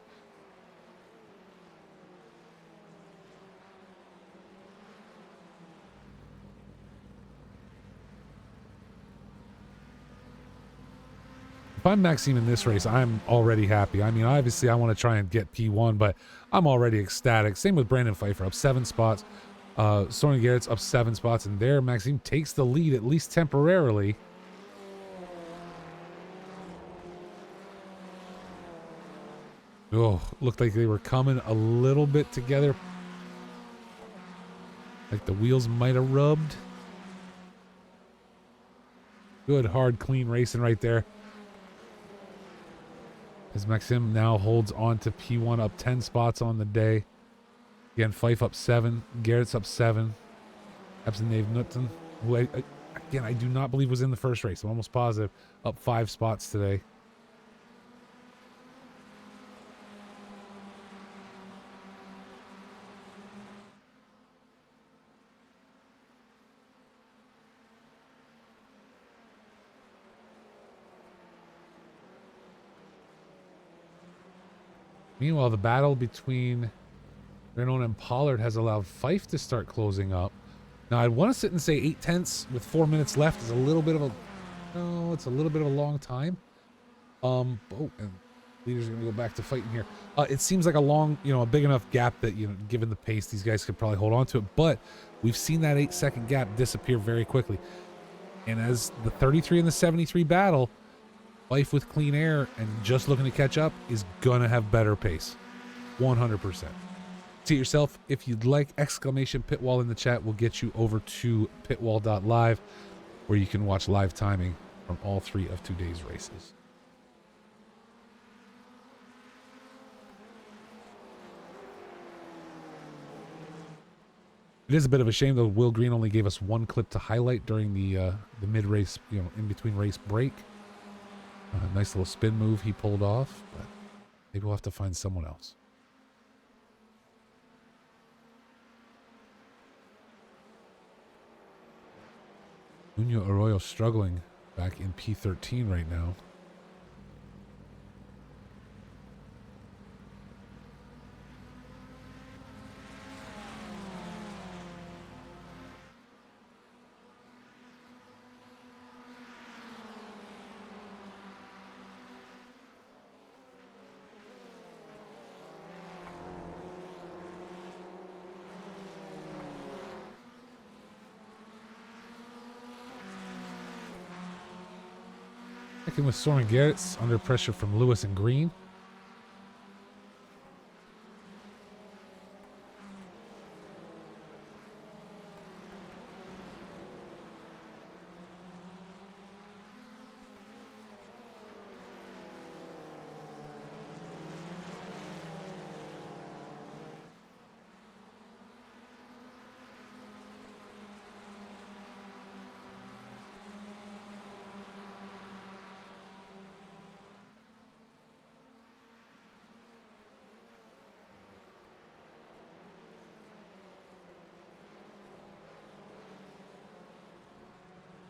If I'm Maxime in this race, I'm already happy. I mean, obviously I want to try and get P1, but I'm already ecstatic. Same with Brandon Pfeiffer, up 7 spots. Soren Garrett's up 7 spots, and there Maxime takes the lead, at least temporarily. Oh, looked like they were coming a little bit together. Like the wheels might have rubbed. Good, hard, clean racing right there. As Maxime now holds on to P1, up 10 spots on the day. Again, Fife up 7. Garrett's up 7. Epson Nutten, who again, I do not believe was in the first race. I'm almost positive. Up 5 spots today. Meanwhile, the battle between Renault and Pollard has allowed Fife to start closing up. Now, I'd want to sit and say 8/10 with 4 minutes left is a little bit of a... No, it's a little bit of a long time. And leaders are going to go back to fighting here. It seems like a long, a big enough gap that, given the pace, these guys could probably hold on to it. But we've seen that 8-second gap disappear very quickly. And as the 33 and the 73 battle, Fife with clean air and just looking to catch up is gonna have better pace. 100%. See it yourself. If you'd like, !pitwall in the chat will get you over to pitwall.live, where you can watch live timing from all 3 of today's races. It is a bit of a shame, though. Will Green only gave us 1 clip to highlight during the mid-race, in between race break. Nice little spin move he pulled off, but maybe we'll have to find someone else. Nuno Arroyo struggling back in P13 right now. Checking with Soren Garrett's under pressure from Lewis and Green.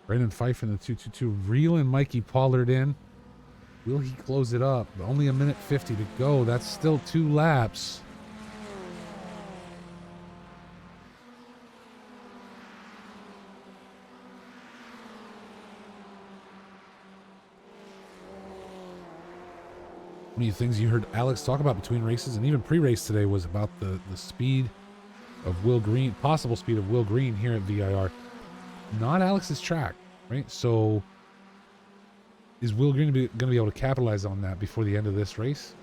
Brendan Pfeiffer in the 222, reeling Mikey Pollard in. Will he close it up? Only a minute 50 to go. That's still 2 laps. One of the things you heard Alex talk about between races and even pre-race today was about the speed of Will Green, possible speed of Will Green here at VIR. Not Alex's track, right? So is Will Green going to be able to capitalize on that before the end of this race?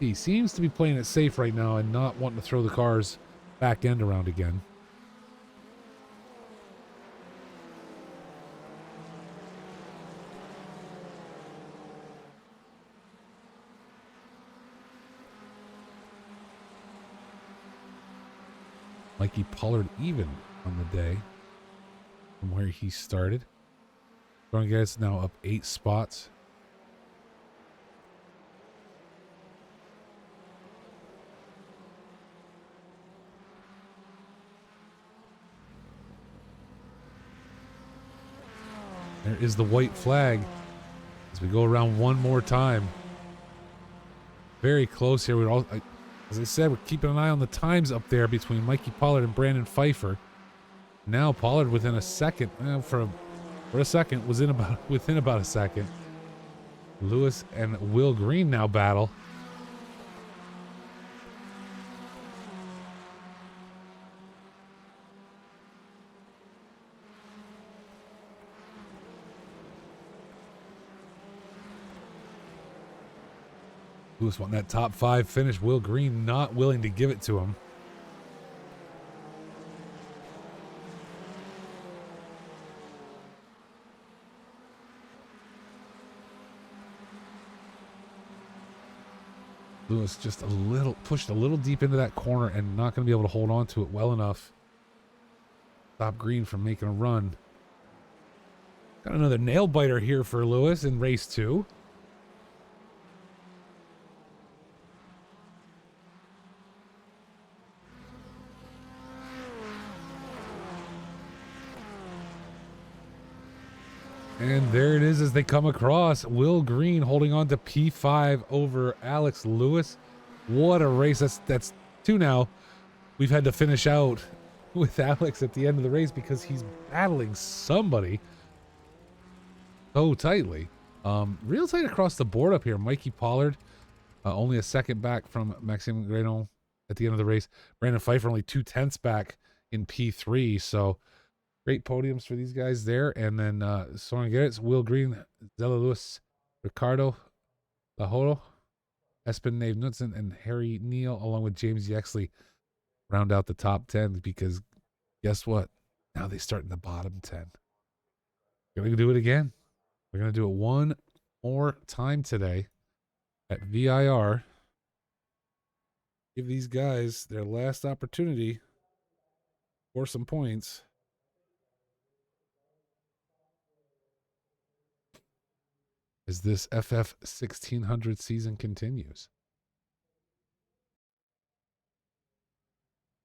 He seems to be playing it safe right now and not wanting to throw the car's back end around again. Mikey Pollard even on the day from where he started. Going guys now up 8 spots. There is the white flag as we go around one more time. Very close here. We're all, as I said, we're keeping an eye on the times up there between Mikey Pollard and Brandon Pfeiffer. Now Pollard within a second, for a second, was within about a second. Lewis and Will Green now battle. Lewis wanting that top 5 finish. Will Green not willing to give it to him. Lewis just pushed a little deep into that corner and not going to be able to hold on to it well enough. Stop Green from making a run. Got another nail biter here for Lewis in race 2. And there it is as they come across. Will Green holding on to P5 over Alex Lewis. What a race. That's 2 now. We've had to finish out with Alex at the end of the race because he's battling somebody so tightly. Real tight across the board up here. Mikey Pollard, only a second back from Maxime Grenon at the end of the race. Brandon Pfeiffer only 2/10 back in P3. So great podiums for these guys there. And then Soren Garrett's, Will Green, Zella Lewis, Ricardo Lahoro, Espen Nave Knudsen, and Harry Neal, along with James Yexley, round out the top 10 because guess what? Now they start in the bottom 10. We're going to do it again. We're going to do it one more time today at VIR. Give these guys their last opportunity for some points. As this FF1600 season continues.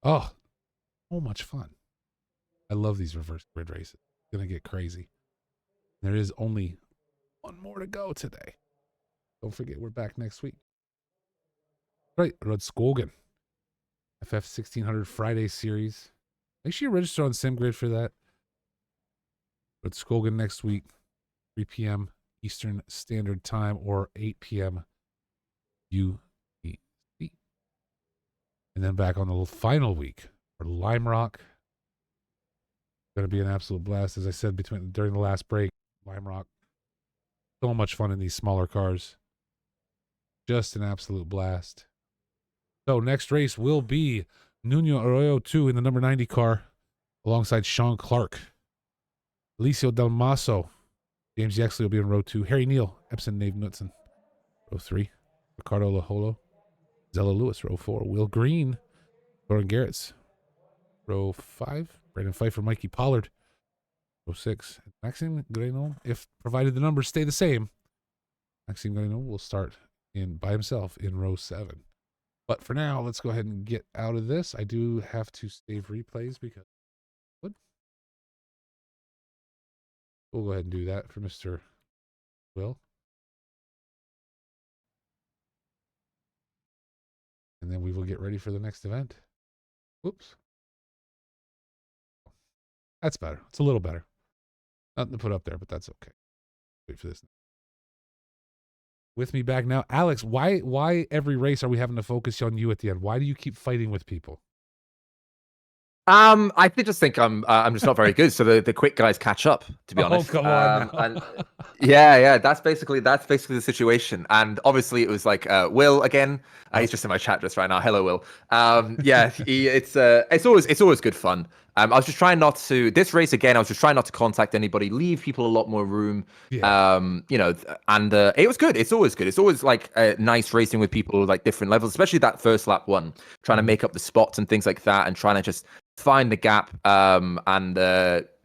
Oh, so much fun. I love these reverse grid races. It's going to get crazy. There is only one more to go today. Don't forget, we're back next week. Right, Rudskogen. FF1600 Friday series. Make sure you register on SimGrid for that. Rudskogen next week, 3 p.m. Eastern Standard Time or 8 p.m. UTC. And then back on the final week for Lime Rock. Going to be an absolute blast. As I said during the last break, Lime Rock So much fun in these smaller cars. Just an absolute blast. So next race will be Nuno Arroyo 2 in the number 90 car alongside Sean Clark. Alicio Del Maso. James Yaxley will be in row 2. Harry Neal, Epson Nave Knudsen, row 3. Ricardo Lajolo, Zella Lewis, row 4. Will Green, Lauren Garrett's, row 5. Brandon Pfeiffer, Mikey Pollard, row 6. Maxime Greno, if provided the numbers stay the same, Maxime Greno will start by himself in row 7. But for now, let's go ahead and get out of this. I do have to save replays because we'll go ahead and do that for Mr. Will. And then we will get ready for the next event. Whoops. That's better. It's a little better. Nothing to put up there, but that's okay. Wait for this. With me back now, Alex. Why every race are we having to focus on you at the end? Why do you keep fighting with people? I just think I'm just not very good, so the quick guys catch up. To be honest, come on now. And yeah, that's basically the situation. And obviously, it was like Will again. He's just in my chat just right now. Hello, Will. Yeah, it's always good fun. I was just trying not to this race again. I was just trying not to contact anybody, leave people a lot more room. Yeah. You know, and it was good. It's always good. It's always like nice racing with people like different levels, especially that first lap one, trying to make up the spots and things like that, and trying to just find the gap and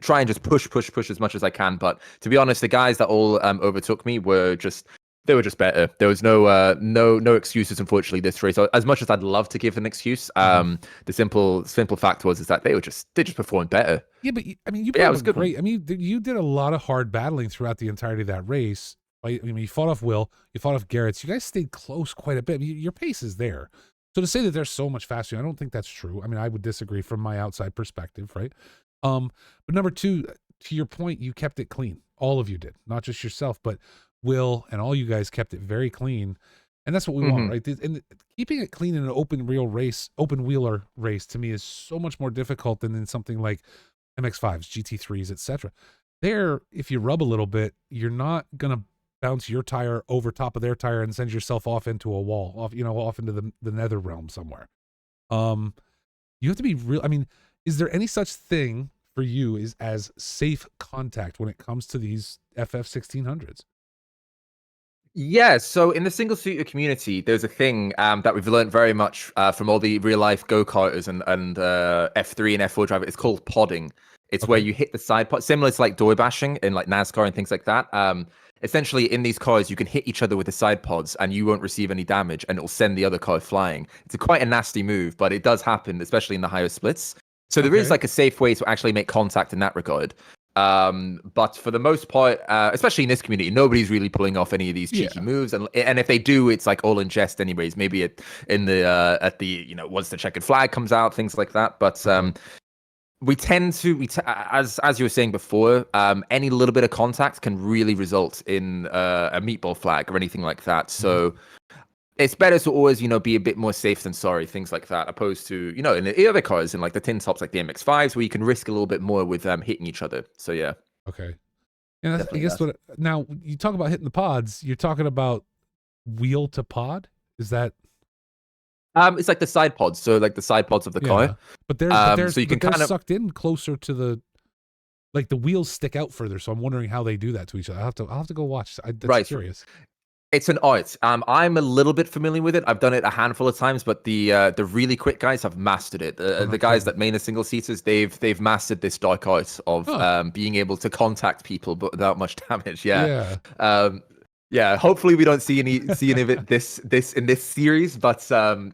try and just push as much as I can. But to be honest, the guys that all overtook me were just better. There was no excuses, unfortunately, this race. As much as I'd love to give an excuse, the simple fact is that they just performed better. Yeah, but I mean, it was good. Great. I mean, you did a lot of hard battling throughout the entirety of that race. I mean, you fought off Will, you fought off Garrett's. You guys stayed close quite a bit. I mean, your pace is there. So to say that they're so much faster, I don't think that's true. I mean, I would disagree from my outside perspective, right? But number two, to your point, you kept it clean. All of you did, not just yourself, but Will and all you guys kept it very clean. And that's what we want, right? And keeping it clean in an open wheeler race to me is so much more difficult than in something like MX5s, GT3s, etc. There, if you rub a little bit, you're not going to bounce your tire over top of their tire and send yourself off into a wall, off into the nether realm somewhere. You have to be real. I mean, is there any such thing for you as safe contact when it comes to these FF1600s? Yeah, so in the single seater community, there's a thing that we've learned very much from all the real life go-karters and F3 and F4 drivers. It's called podding. It's where you hit the side pod, similar to like door bashing in like NASCAR and things like that. Essentially, in these cars, you can hit each other with the side pods and you won't receive any damage, and it'll send the other car flying. It's quite a nasty move, but it does happen, especially in the higher splits. So there is like a safe way to actually make contact in that regard. But for the most part, especially in this community, nobody's really pulling off any of these cheeky moves, and if they do, it's like all in jest, anyways. Maybe at the once the checkered flag comes out, things like that. But we tend to as you were saying before, any little bit of contact can really result in a meatball flag or anything like that. So it's better to always, be a bit more safe than sorry, things like that, opposed to, in the other cars, in like the tin tops, like the MX5s, where you can risk a little bit more with hitting each other. So yeah. Okay. And I guess now you talk about hitting the pods, you're talking about wheel to pod? Is that? It's like the side pods, so like the side pods of the car. But they're so you can kind of sucked in closer to the, like the wheels stick out further. So I'm wondering how they do that to each other. I'll have to go watch. That's curious. It's an art. I'm a little bit familiar with it. I've done it a handful of times, but the really quick guys have mastered it. The guys that main the single seaters, they've mastered this dark art of being able to contact people but without much damage. Yeah. Yeah. Hopefully we don't see any of it this in this series, but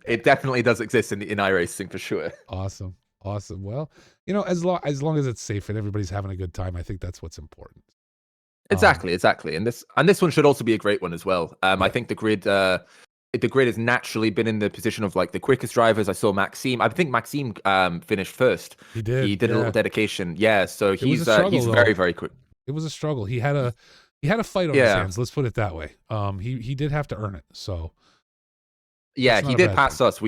it definitely does exist in iRacing for sure. Awesome. Well, as long as it's safe and everybody's having a good time, I think that's what's important. Exactly. And this one should also be a great one as well. I think the grid has naturally been in the position of like the quickest drivers. I saw Maxime. I think Maxime finished first. He did a little dedication. Yeah, so he's very, very quick. It was a struggle. He had a fight on his hands. Let's put it that way. He did have to earn it. So yeah, he did pass us.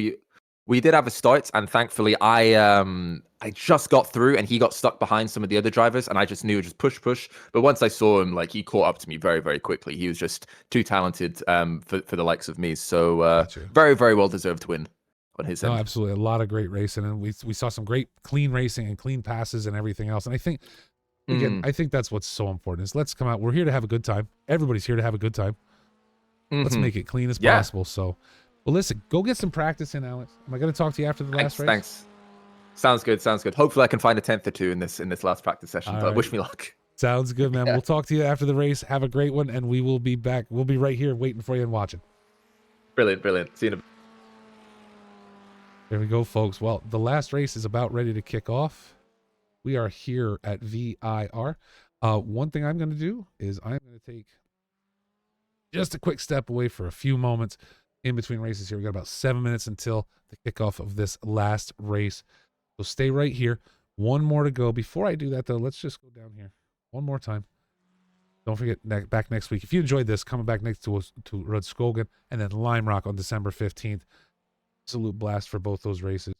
We did have a start, and thankfully, I just got through, and he got stuck behind some of the other drivers, and I just knew just push. But once I saw him, like he caught up to me very, very quickly. He was just too talented for the likes of me. So Gotcha. very, very well deserved win on his No, end. absolutely. A lot of great racing, and we saw some great clean racing and clean passes and everything else. And I think, again, Mm. I think that's what's so important is let's come out. We're here to have a good time. Everybody's here to have a good time. Let's Mm-hmm. make it clean as Yeah. possible. So, well, listen, go get some practice in, Alex. Am I going to talk to you after the last race? Thanks. Sounds good. Sounds good. Hopefully, I can find a 10th or two in this last practice session. All But right. wish me luck. Sounds good, man. Yeah. We'll talk to you after the race. Have a great one, and we will be back. We'll be right here waiting for you and watching. Brilliant, brilliant. See you in a bit. There we go, folks. Well, the last race is about ready to kick off. We are here at VIR. One thing I'm going to do is I'm going to take just a quick step away for a few moments in between races here. We got about 7 minutes until the kickoff of this last race. So stay right here. One more to go. Before I do that, though, let's just go down here one more time. Don't forget, back next week. If you enjoyed this, coming back next to us to Rudskogen and then Lime Rock on December 15th. Absolute blast for both those races.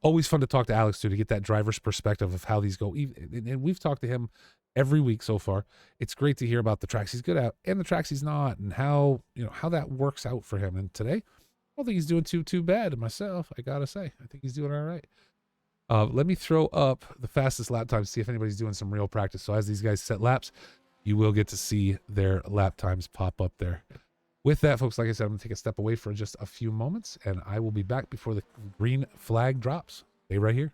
Always fun to talk to Alex too, to get that driver's perspective of how these go. And we've talked to him every week so far. It's great to hear about the tracks he's good at and the tracks he's not, and how how that works out for him. And today, I don't think he's doing too bad myself. I gotta say, I think he's doing all right. Let me throw up the fastest lap time to see if anybody's doing some real practice. So as these guys set laps, you will get to see their lap times pop up there. With that, folks, like I said, I'm going to take a step away for just a few moments, and I will be back before the green flag drops. Stay right here.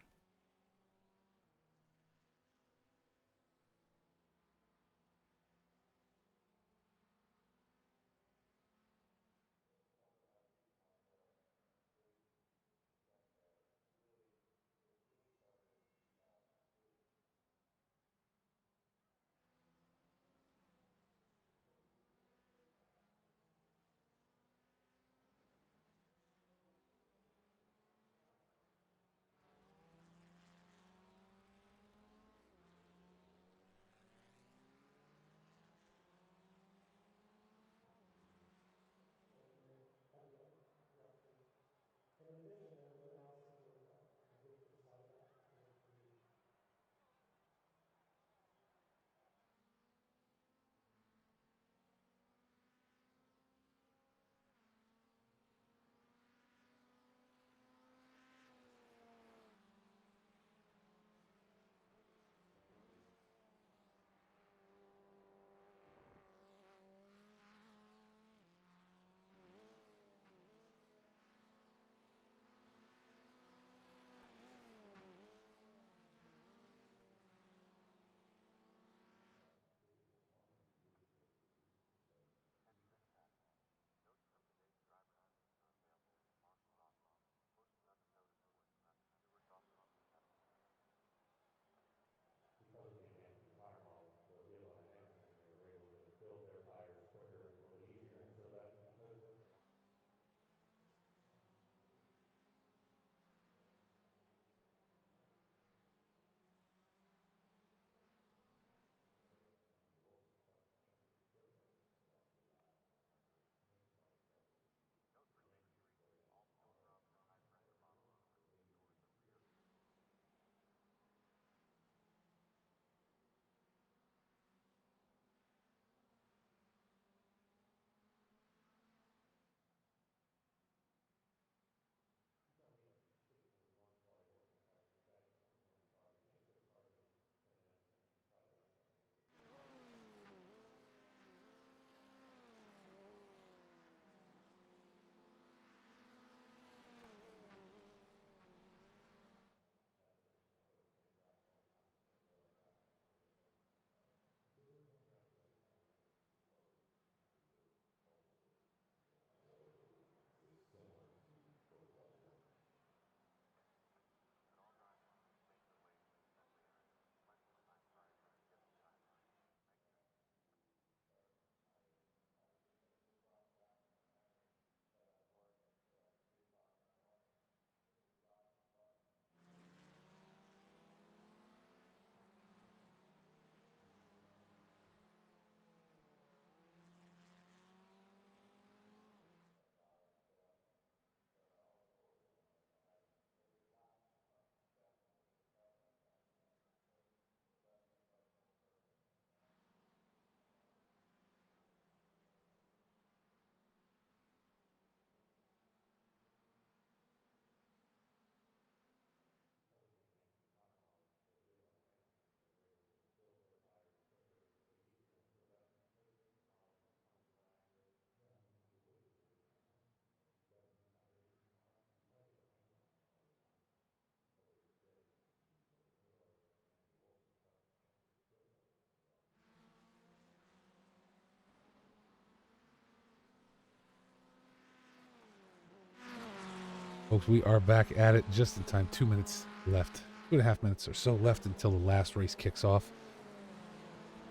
Folks, we are back at it just in time. 2 minutes left. 2.5 minutes or so left until the last race kicks off.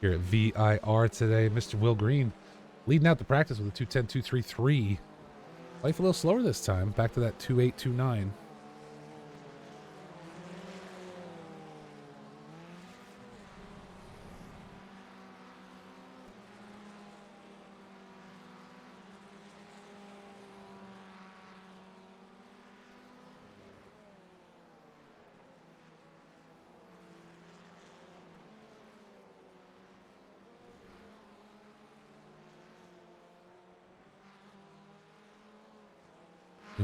Here at VIR today, Mr. Will Green leading out the practice with a 2:10.233. Life a little slower this time. Back to that 2:8.29.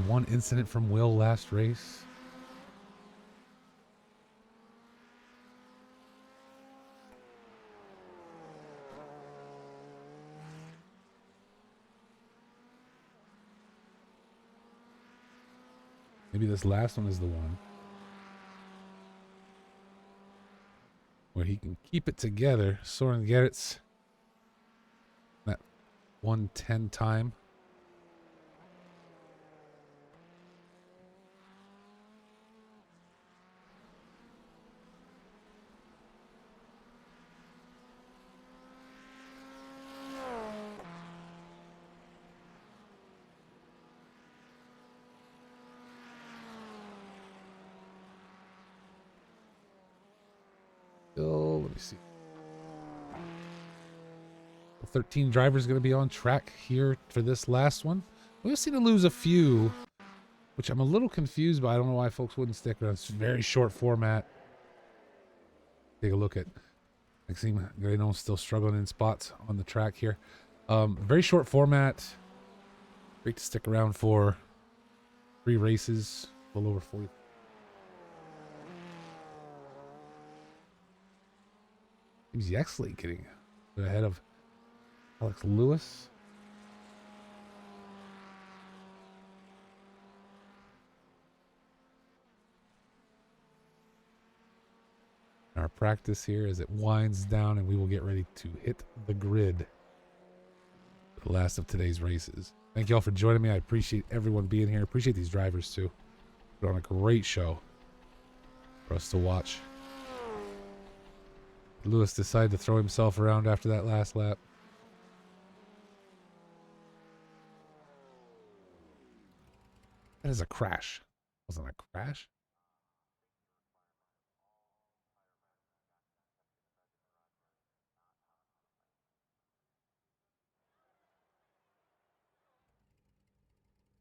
One incident from Will last race. Maybe this last one is the one where he can keep it together. Soren Gerrits, that 1:10 time. Let me see. 13 drivers going to be on track here for this last one. We've seen to lose a few, which I'm a little confused by. I don't know why folks wouldn't stick around. It's a very short format. Take a look at Maxime Gagnon still struggling in spots on the track here. Very short format. Great to stick around for 3 races, a little over 40. James Yaxley getting ahead of Alex Lewis. Our practice here as it winds down and we will get ready to hit the grid for the last of today's races. Thank you all for joining me. I appreciate everyone being here. Appreciate these drivers too. Put on a great show for us to watch. Lewis decided to throw himself around after that last lap. That is a crash. Wasn't a crash?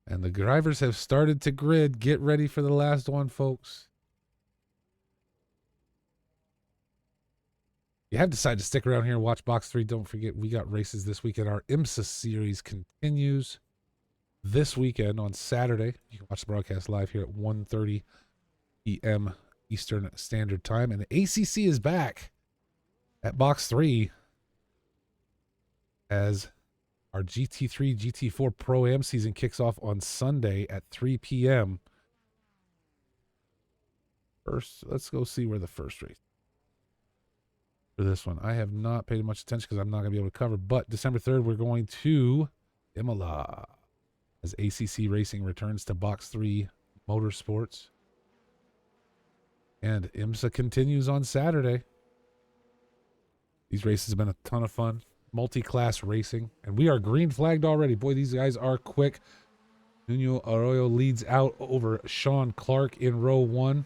And the drivers have started to grid. Get ready for the last one, folks. You have decided to stick around here and watch Box 3. Don't forget, we got races this weekend. Our IMSA series continues this weekend on Saturday. You can watch the broadcast live here at 1:30 p.m. Eastern Standard Time. And the ACC is back at Box 3 as our GT3, GT4 Pro-Am season kicks off on Sunday at 3 p.m. First, let's go see where the first race for this one. I have not paid much attention because I'm not going to be able to cover, but December 3rd, we're going to Imola as ACC Racing returns to Box 3 Motorsports. And IMSA continues on Saturday. These races have been a ton of fun. Multi-class racing. And we are green flagged already. Boy, these guys are quick. Nuno Arroyo leads out over Sean Clark in row 1.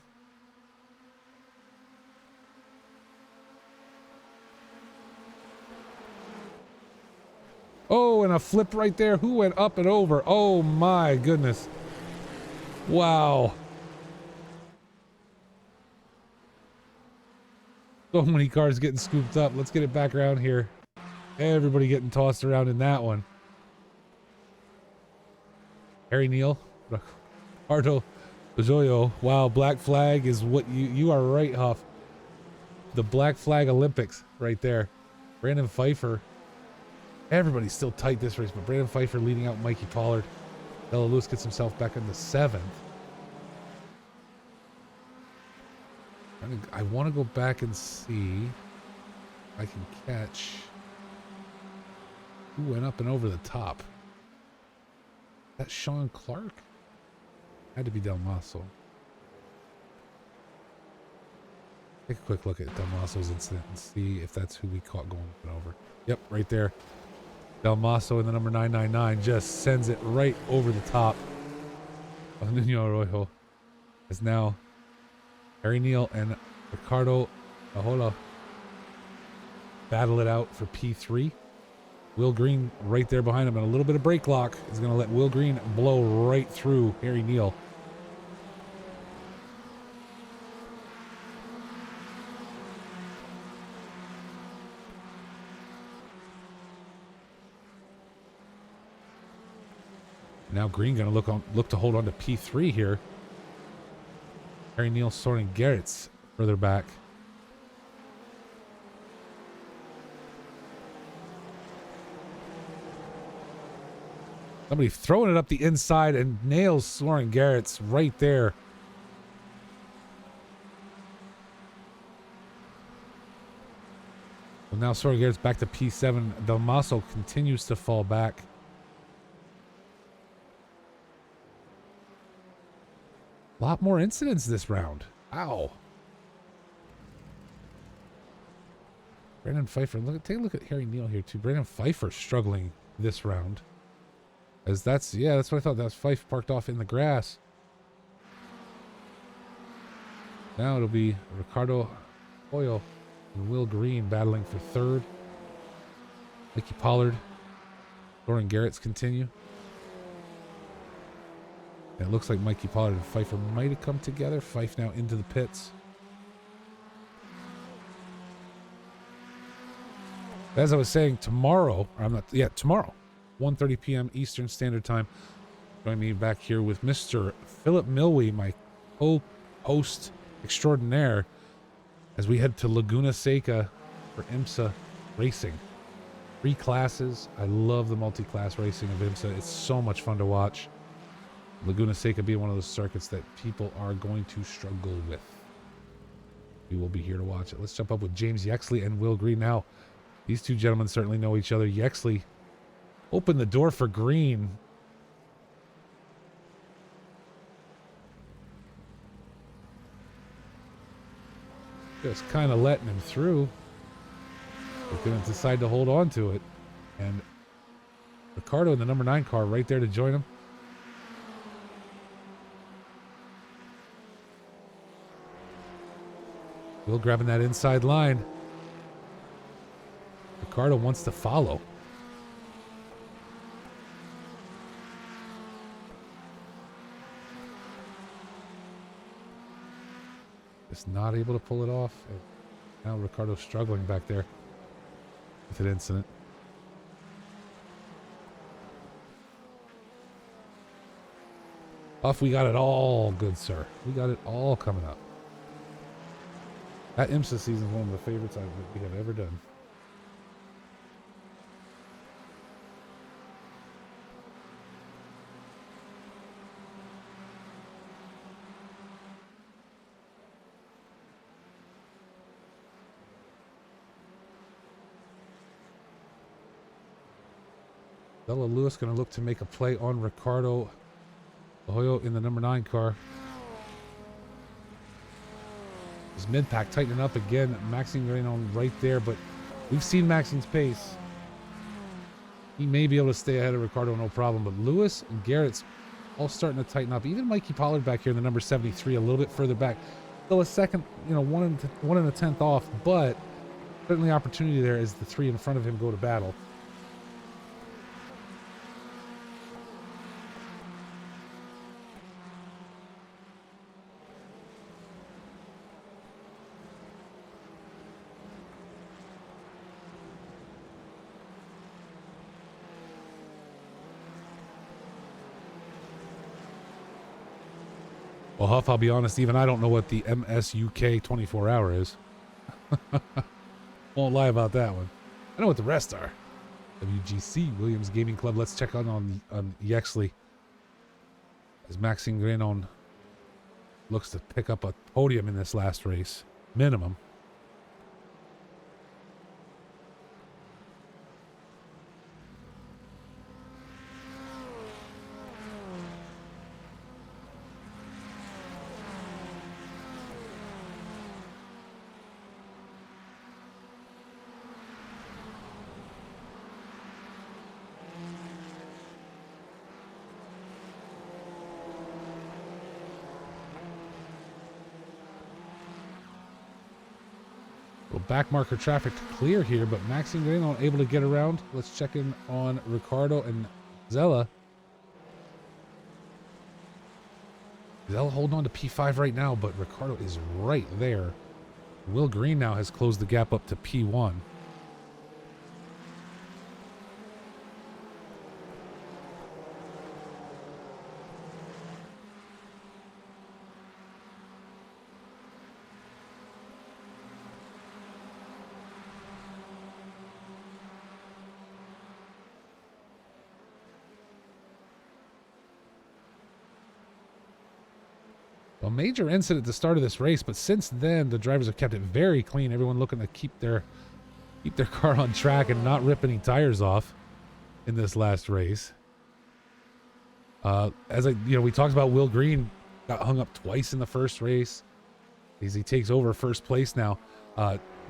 Oh, and a flip right there. Who went up and over? Oh my goodness. Wow. So many cars getting scooped up. Let's get it back around here. Everybody getting tossed around in that one. Harry Neal. Ricardo Bejoyo. Wow, black flag is what you are right, Huff. The black flag Olympics right there. Brandon Pfeiffer. Everybody's still tight this race, but Brandon Pfeiffer leading out Mikey Pollard. Bella Lewis gets himself back in the 7th. I want to go back and see if I can catch who went up and over the top. Is that Sean Clark? Had to be Del Maso. Take a quick look at Del Maso's incident and see if that's who we caught going over. Yep, right there. Del Maso in the number 999 just sends it right over the top of Nuno Arroyo. As now Harry Neal and Ricardo Ahola battle it out for P3. Will Green right there behind him, and a little bit of brake lock is going to let Will Green blow right through Harry Neal. Now Green going to look to hold on to P3 here. Harry Neal, Soren Garrett's further back. Somebody throwing it up the inside and nails Soren Garrett's right there. Well, now Soren Garrett's back to P7. Del Maso continues to fall back. A lot more incidents this round. Ow. Brandon Pfeiffer. Take a look at Harry Neal here too. Brandon Pfeiffer struggling this round. As that's what I thought. That was Fife parked off in the grass. Now it'll be Ricardo Hoyle and Will Green battling for third. Mickey Pollard, Soren Garrett's continue. And it looks like Mikey Pollard and Pfeiffer might have come together. Fife now into the pits. As I was saying, tomorrow, 1:30 p.m. Eastern Standard Time. Join me back here with Mr. Philip Milwee, my co-host extraordinaire, as we head to Laguna Seca for IMSA racing. 3 classes. I love the multi-class racing of IMSA. It's so much fun to watch. Laguna Seca being one of those circuits that people are going to struggle with. We will be here to watch it. Let's jump up with James Yexley and Will Green now. These two gentlemen certainly know each other. Yexley opened the door for Green. Just kind of letting him through. He's going to decide to hold on to it. And Ricardo in the number 9 car right there to join him. Will grabbing that inside line. Ricardo wants to follow. Just not able to pull it off. And now Ricardo's struggling back there with an incident. Huff, we got it all, good sir. We got it all coming up. That IMSA season is one of the favorites we have ever done. Bella Lewis going to look to make a play on Ricardo Arroyo in the number 9 car. His mid-pack tightening up again. Maxine getting on right there, but we've seen Maxine's pace. He may be able to stay ahead of Ricardo, no problem, but Lewis and Garrett's all starting to tighten up. Even Mikey Pollard back here in the number 73, a little bit further back. Still a second, one and a tenth off, but certainly opportunity there as the 3 in front of him go to battle. Well, Huff, I'll be honest, even I don't know what the MSUK 24-hour is. Won't lie about that one. I know what the rest are. WGC, Williams Gaming Club. Let's check on Yexley. As Maxime Grenon looks to pick up a podium in this last race. Minimum. back marker traffic to clear here, but Maxime Grelon able to get around. Let's check in on Ricardo and Zella. Zella holding on to P5 right now, but Ricardo is right there. Will Green now has closed the gap up to P1. A major incident at the start of this race, but since then the drivers have kept it very clean. Everyone looking to keep their car on track and not rip any tires off in this last race. We talked about, Will Green got hung up twice in the first race. He takes over first place now,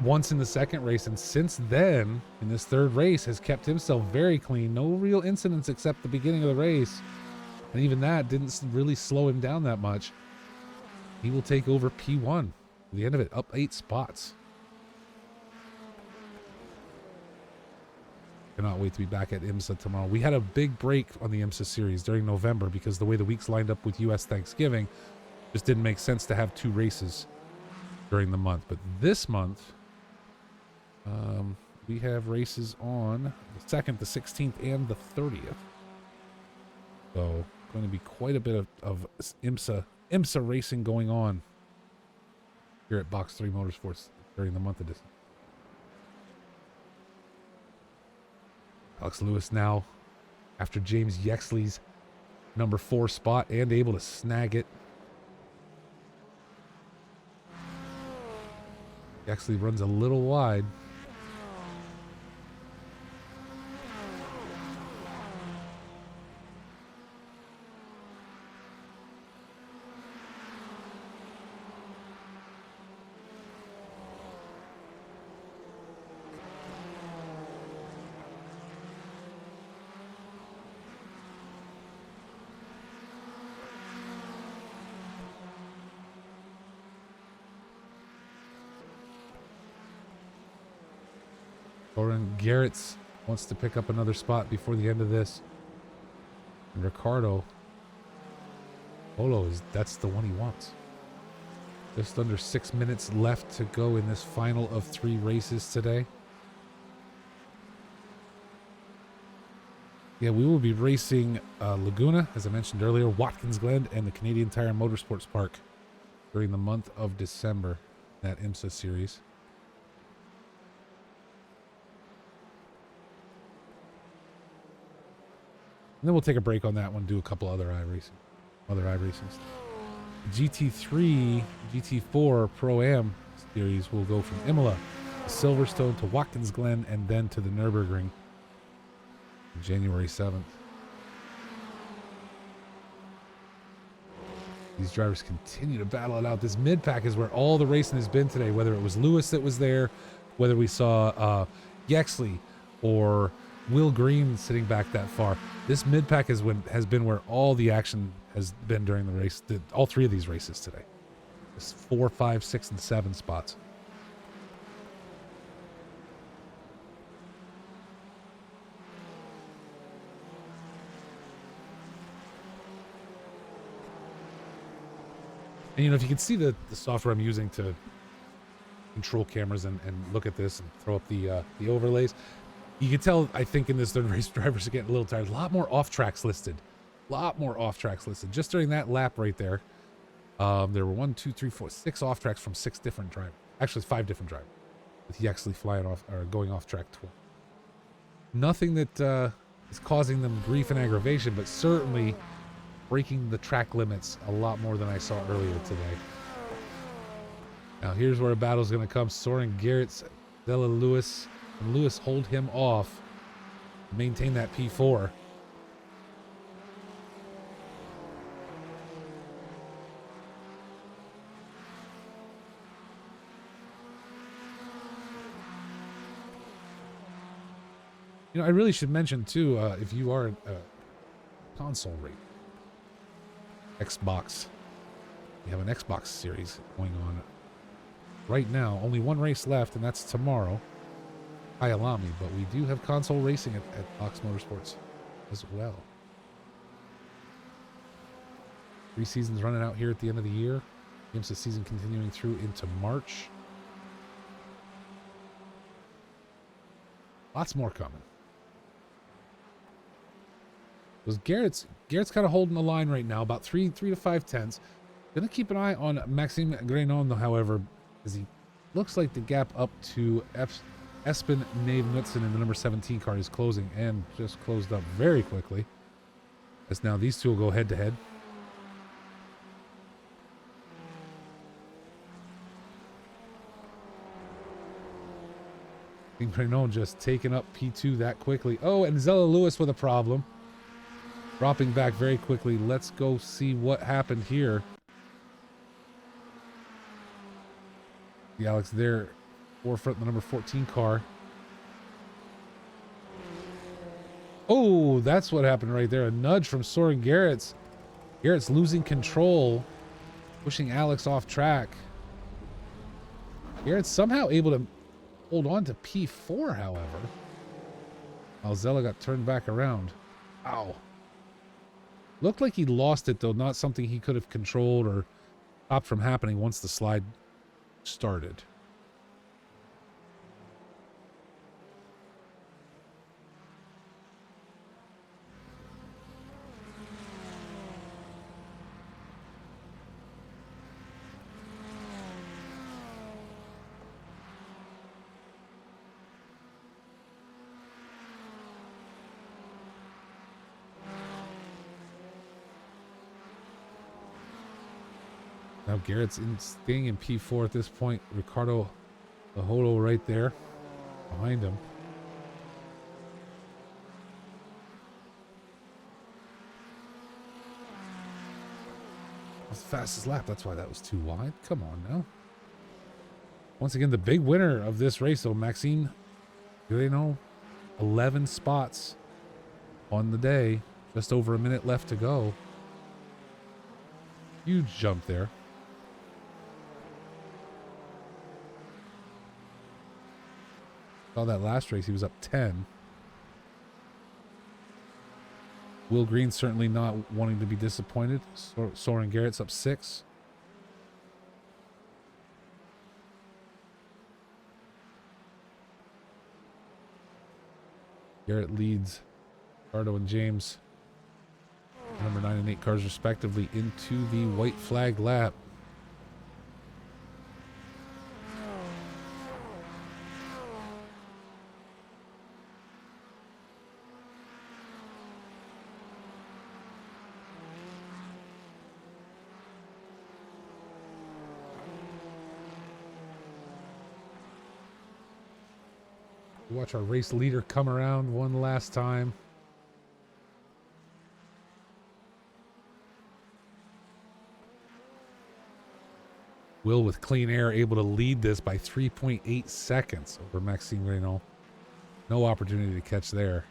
once in the second race, and since then in this third race has kept himself very clean. No real incidents except the beginning of the race, and even that didn't really slow him down that much. He will take over P1 at the end of it, up 8 spots. Cannot wait to be back at IMSA tomorrow. We had a big break on the IMSA series during November because the way the weeks lined up with US Thanksgiving, just didn't make sense to have 2 races during the month. But this month, we have races on the 2nd, the 16th, and the 30th. So going to be quite a bit of IMSA racing going on here at Box3 Motorsports during the month of December. Alex Lewis now, after James Yexley's number 4 spot, and able to snag it. Yexley runs a little wide. Oren Garrett's wants to pick up another spot before the end of this. And Ricardo Polo that's the one he wants. Just under 6 minutes left to go in this final of 3 races today. Yeah, we will be racing Laguna, as I mentioned earlier, Watkins Glen, and the Canadian Tire Motorsports Park during the month of December, that IMSA series. And then we'll take a break on that one, do a couple other iRacings. GT3, GT4 Pro-Am series will go from Imola to Silverstone to Watkins Glen and then to the Nürburgring January 7th. These drivers continue to battle it out. This mid-pack is where all the racing has been today, whether it was Lewis that was there, whether we saw Yexley or Will Green sitting back that far. This mid-pack has been where all the action has been during the race, all 3 of these races today. It's 4, 5, 6, and 7 spots. And, you know, if you can see the software I'm using to control cameras and look at this and throw up the overlays, you can tell, I think, in this third race, drivers are getting a little tired. A lot more off-tracks listed. Just during that lap right there, there were 1, 2, 3, 4, 6 off-tracks from 6 different drivers. Actually, it's 5 different drivers, with Yexley flying off or going off track twice. Nothing that is causing them grief and aggravation, but certainly breaking the track limits a lot more than I saw earlier today. Now here's where a battle's going to come. Soren Garrett's Della Lewis, and Lewis hold him off, maintain that P4. You know, I really should mention too, if you are a console racer, Xbox, we have an Xbox series going on right now. Only one race left, and that's tomorrow. Kyalami, but we do have console racing at Box Motorsports as well. 3 seasons running out here at the end of the year. IMSA season continuing through into March. Lots more coming. Because Garrett's kind of holding the line right now, about 3 to 5 tenths. Gonna keep an eye on Maxime Grenon, however, as he looks like the gap up to Espen Nave Knudsen in the number 17 car is closing, and just closed up very quickly. As now these two will go head to head. Grenon just taking up P2 that quickly. Oh, and Zella Lewis with a problem. Dropping back very quickly. Let's go see what happened here. The Alex there, forefront the number 14 car. Oh, that's what happened right there. A nudge from Soren Garrett's. Garrett's losing control, pushing Alex off track. Garrett's somehow able to hold on to P4, however. Alzella got turned back around. Ow. Looked like he lost it, though. Not something he could have controlled or stopped from happening once the slide started. Now Garrett's staying in P4 at this point. Ricardo Laholo right there behind him. That's the fastest lap. That's why that was too wide. Come on now. Once again, the big winner of this race, though, Maxime, do they know? 11 spots on the day. Just over a minute left to go. Huge jump there. Saw that last race, he was up 10. Will Green certainly not wanting to be disappointed. Soren Garrett's up 6. Garrett leads Ricardo and James, number 9 and 8 cars respectively, into the white flag lap. Watch our race leader come around one last time. Will, with clean air, able to lead this by 3.8 seconds over Maxime Renault. No opportunity to catch there.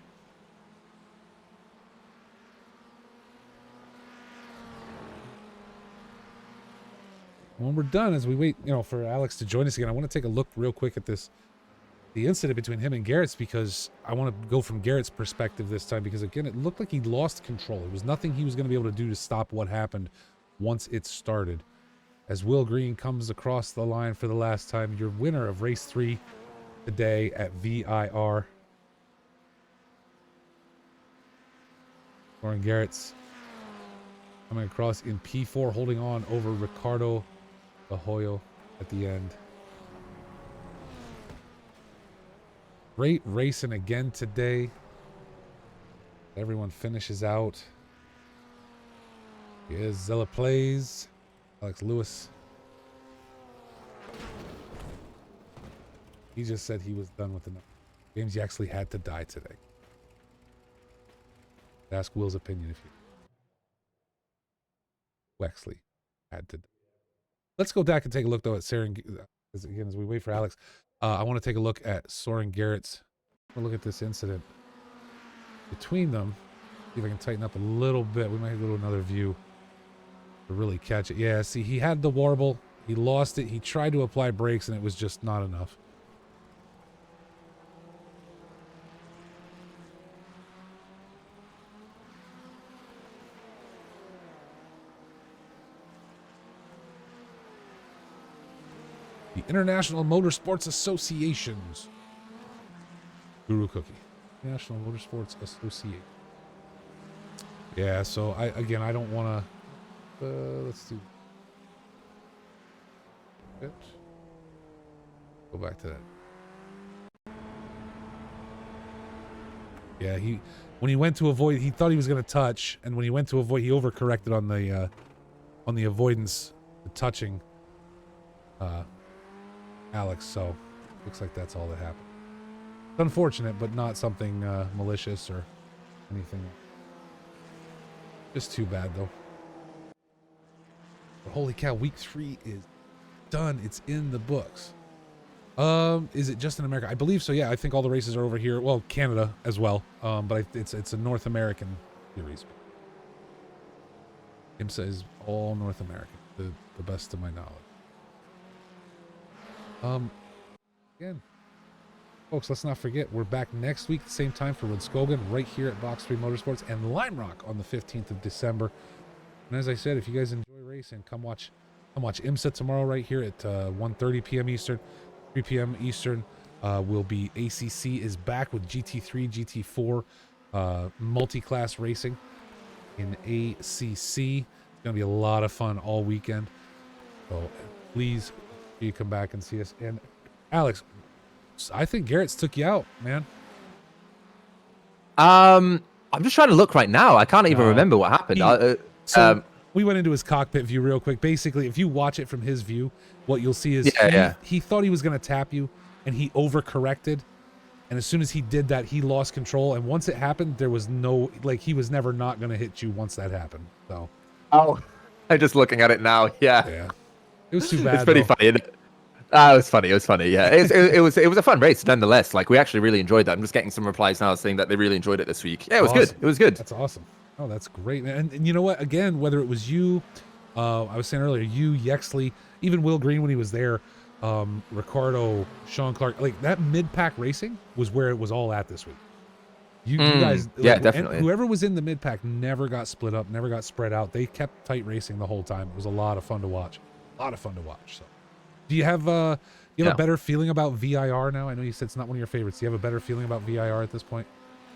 When we're done, as we wait, for Alex to join us again, I want to take a look real quick at the incident between him and Garrett's, because I want to go from Garrett's perspective this time, because again, it looked like he lost control. There was nothing he was going to be able to do to stop what happened once it started. As Will Green comes across the line for the last time, your winner of race 3 today at VIR. Soren Garrett's coming across in P4, holding on over Ricardo Lahoyo at the end. Great racing again today. Everyone finishes out. Here's Zella Plays. Alex Lewis. He just said he was done with the James Yaxley had to die today. Ask Will's opinion if you. Wexley had to die. Let's go back and take a look, though, at Soren. Again, as we wait for Alex, I want to take a look at Soren Garrett's. We'll look at this incident between them. See if I can tighten up a little bit. We might go to another view to really catch it. Yeah, see, he had the warble. He lost it. He tried to apply brakes, and it was just not enough. The International Motorsports Associations. Guru Cookie. National Motorsports Association. Yeah, so I don't want to... let's do... it. Go back to that. Yeah, when he went to avoid, he thought he was going to touch, and when he went to avoid, he overcorrected on the avoidance, the touching, Alex. So looks like that's all that happened. It's unfortunate, but not something malicious or anything. Just too bad though. But holy cow, week 3 is done. It's in the books. Is it just in America? I believe so. Yeah, I think all the races are over here. Well, Canada as well. But it's a North American series. IMSA is all North American, the best of my knowledge. Again, folks, let's not forget, we're back next week, the same time for Rudskogen, right here at Box 3 Motorsports, and Lime Rock on the 15th of December. And as I said, if you guys enjoy racing, come watch IMSA tomorrow right here at 1:30 p.m. Eastern, 3 p.m. Eastern. Will be ACC is back with GT3, GT4 multi-class racing in ACC. It's going to be a lot of fun all weekend. So please, you come back and see us. And Alex, I think Garrett's took you out, man. I'm just trying to look right now. I can't even remember what happened. We went into his cockpit view real quick. Basically, if you watch it from his view, what you'll see is he thought he was going to tap you, and he overcorrected. And as soon as he did that, he lost control. And once it happened, there was no, he was never not going to hit you once that happened. So. Oh, I'm just looking at it now. Yeah. It was too bad. It's pretty funny. It was funny. It was funny. Yeah. It was a fun race nonetheless. We actually really enjoyed that. I'm just getting some replies now saying that they really enjoyed it this week. Yeah, it was good. It was good. That's awesome. Oh, that's great, man. And you know what? Again, whether it was you, I was saying earlier, you, Yexley, even Will Green when he was there, Ricardo, Sean Clark, that mid-pack racing was where it was all at this week. You guys, definitely. Whoever was in the mid-pack never got split up, never got spread out. They kept tight racing the whole time. It was a lot of fun to watch. So, do you have a better feeling about VIR now? I know you said it's not one of your favorites. Do you have a better feeling about VIR at this point,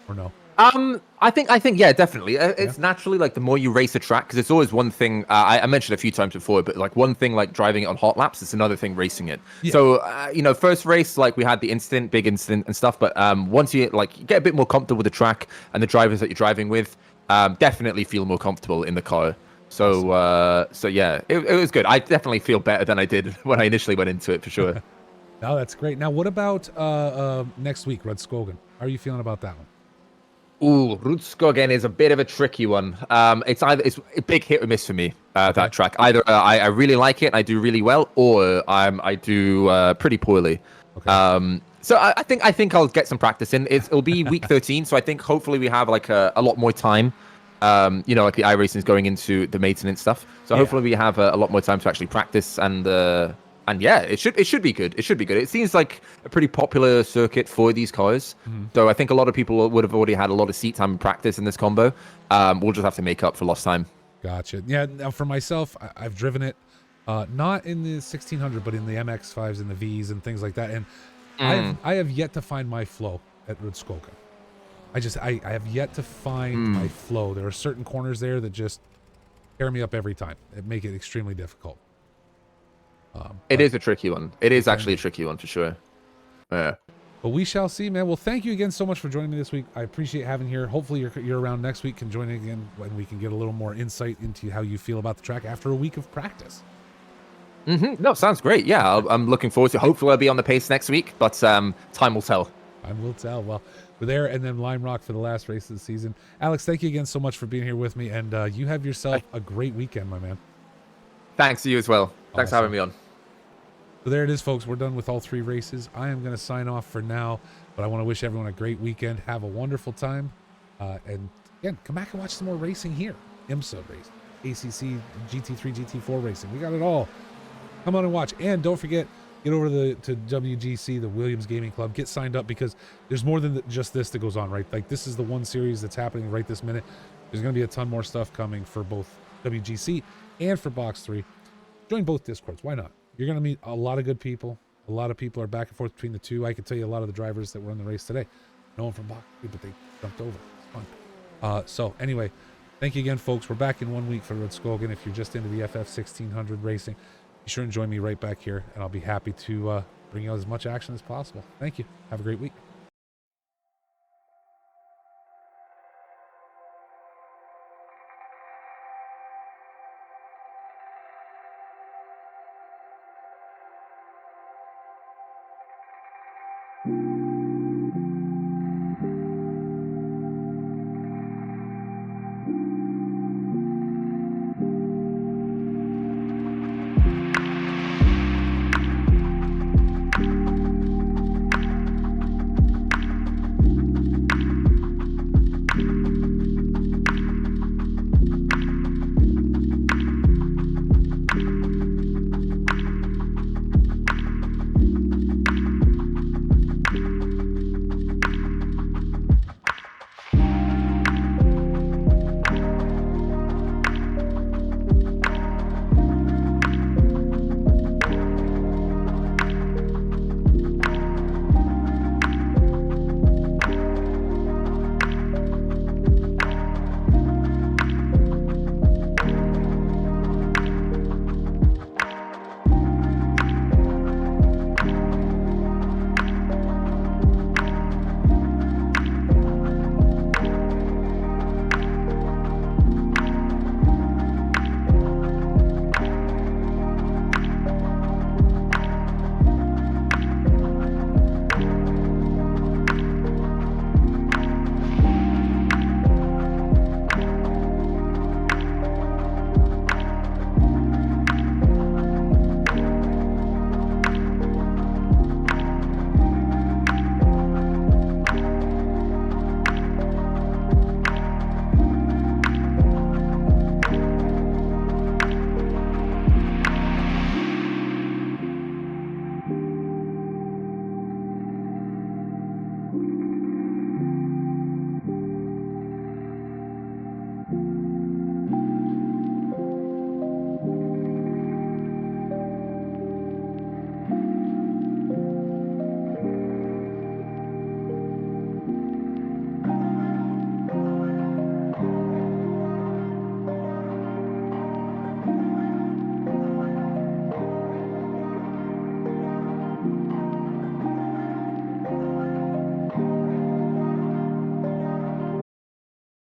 or no? I think, yeah, definitely. It's naturally the more you race a track, because it's always one thing. I mentioned a few times before, but one thing driving it on hot laps, it's another thing racing it. Yeah. So first race, we had the big incident and stuff, but once you get a bit more comfortable with the track and the drivers that you're driving with, definitely feel more comfortable in the car. So yeah, it was good. I definitely feel better than I did when I initially went into it, for sure. No, that's great. Now, what about next week, Rudskogen? How are you feeling about that one? Ooh, Rudskogen is a bit of a tricky one. It's a big hit or miss for me, that track. Either I really like it, I do really well, or I do pretty poorly. Okay. So I think I'll get some practice in. It'll be week 13, so I think hopefully we have a lot more time. The iRacing is going into the maintenance stuff, so hopefully we have a lot more time to actually practice and yeah, it should be good. It should be good. It seems like a pretty popular circuit for these cars. Mm-hmm. So I think a lot of people would have already had a lot of seat time and practice in this combo. We'll just have to make up for lost time. Gotcha. Yeah. Now for myself, I've driven it, not in the 1600, but in the MX5s and the Vs and things like that. And I have yet to find my flow at Rudskogen. I have yet to find my flow. There are certain corners there that just tear me up every time. It make it extremely difficult. It is a tricky one. It is actually a tricky one for sure. Yeah. But we shall see, man. Well, thank you again so much for joining me this week. I appreciate having you here. Hopefully you're around next week, can join again when we can get a little more insight into how you feel about the track after a week of practice. Mm-hmm. No, sounds great. Yeah, I'm looking forward to it. Hopefully I'll be on the pace next week, but time will tell. Time will tell. Well, we're there, and then Lime Rock for the last race of the season. Alex, thank you again so much for being here with me, and you have yourself a great weekend, my man. Thanks to you as well. Thanks for having me on. So there it is, folks. We're done with all 3 races. I am going to sign off for now, but I want to wish everyone a great weekend. Have a wonderful time. And again, come back and watch some more racing here. IMSA race, ACC, GT3, GT4 racing. We got it all. Come on and watch. And don't forget, get over to WGC, the Williams Gaming Club. Get signed up because there's more than just this that goes on, right? Like, this is the one series that's happening right this minute. There's going to be a ton more stuff coming for both WGC and for Box3. Join both Discords. Why not? You're going to meet a lot of good people. A lot of people are back and forth between the two. I can tell you a lot of the drivers that were in the race today. No one from Box3, but they jumped over. It's fun. So anyway, thank you again, folks. We're back in 1 week for Red Skogan. If you're just into the FF1600 racing, be sure and join me right back here, and I'll be happy to bring you out as much action as possible. Thank you. Have a great week. you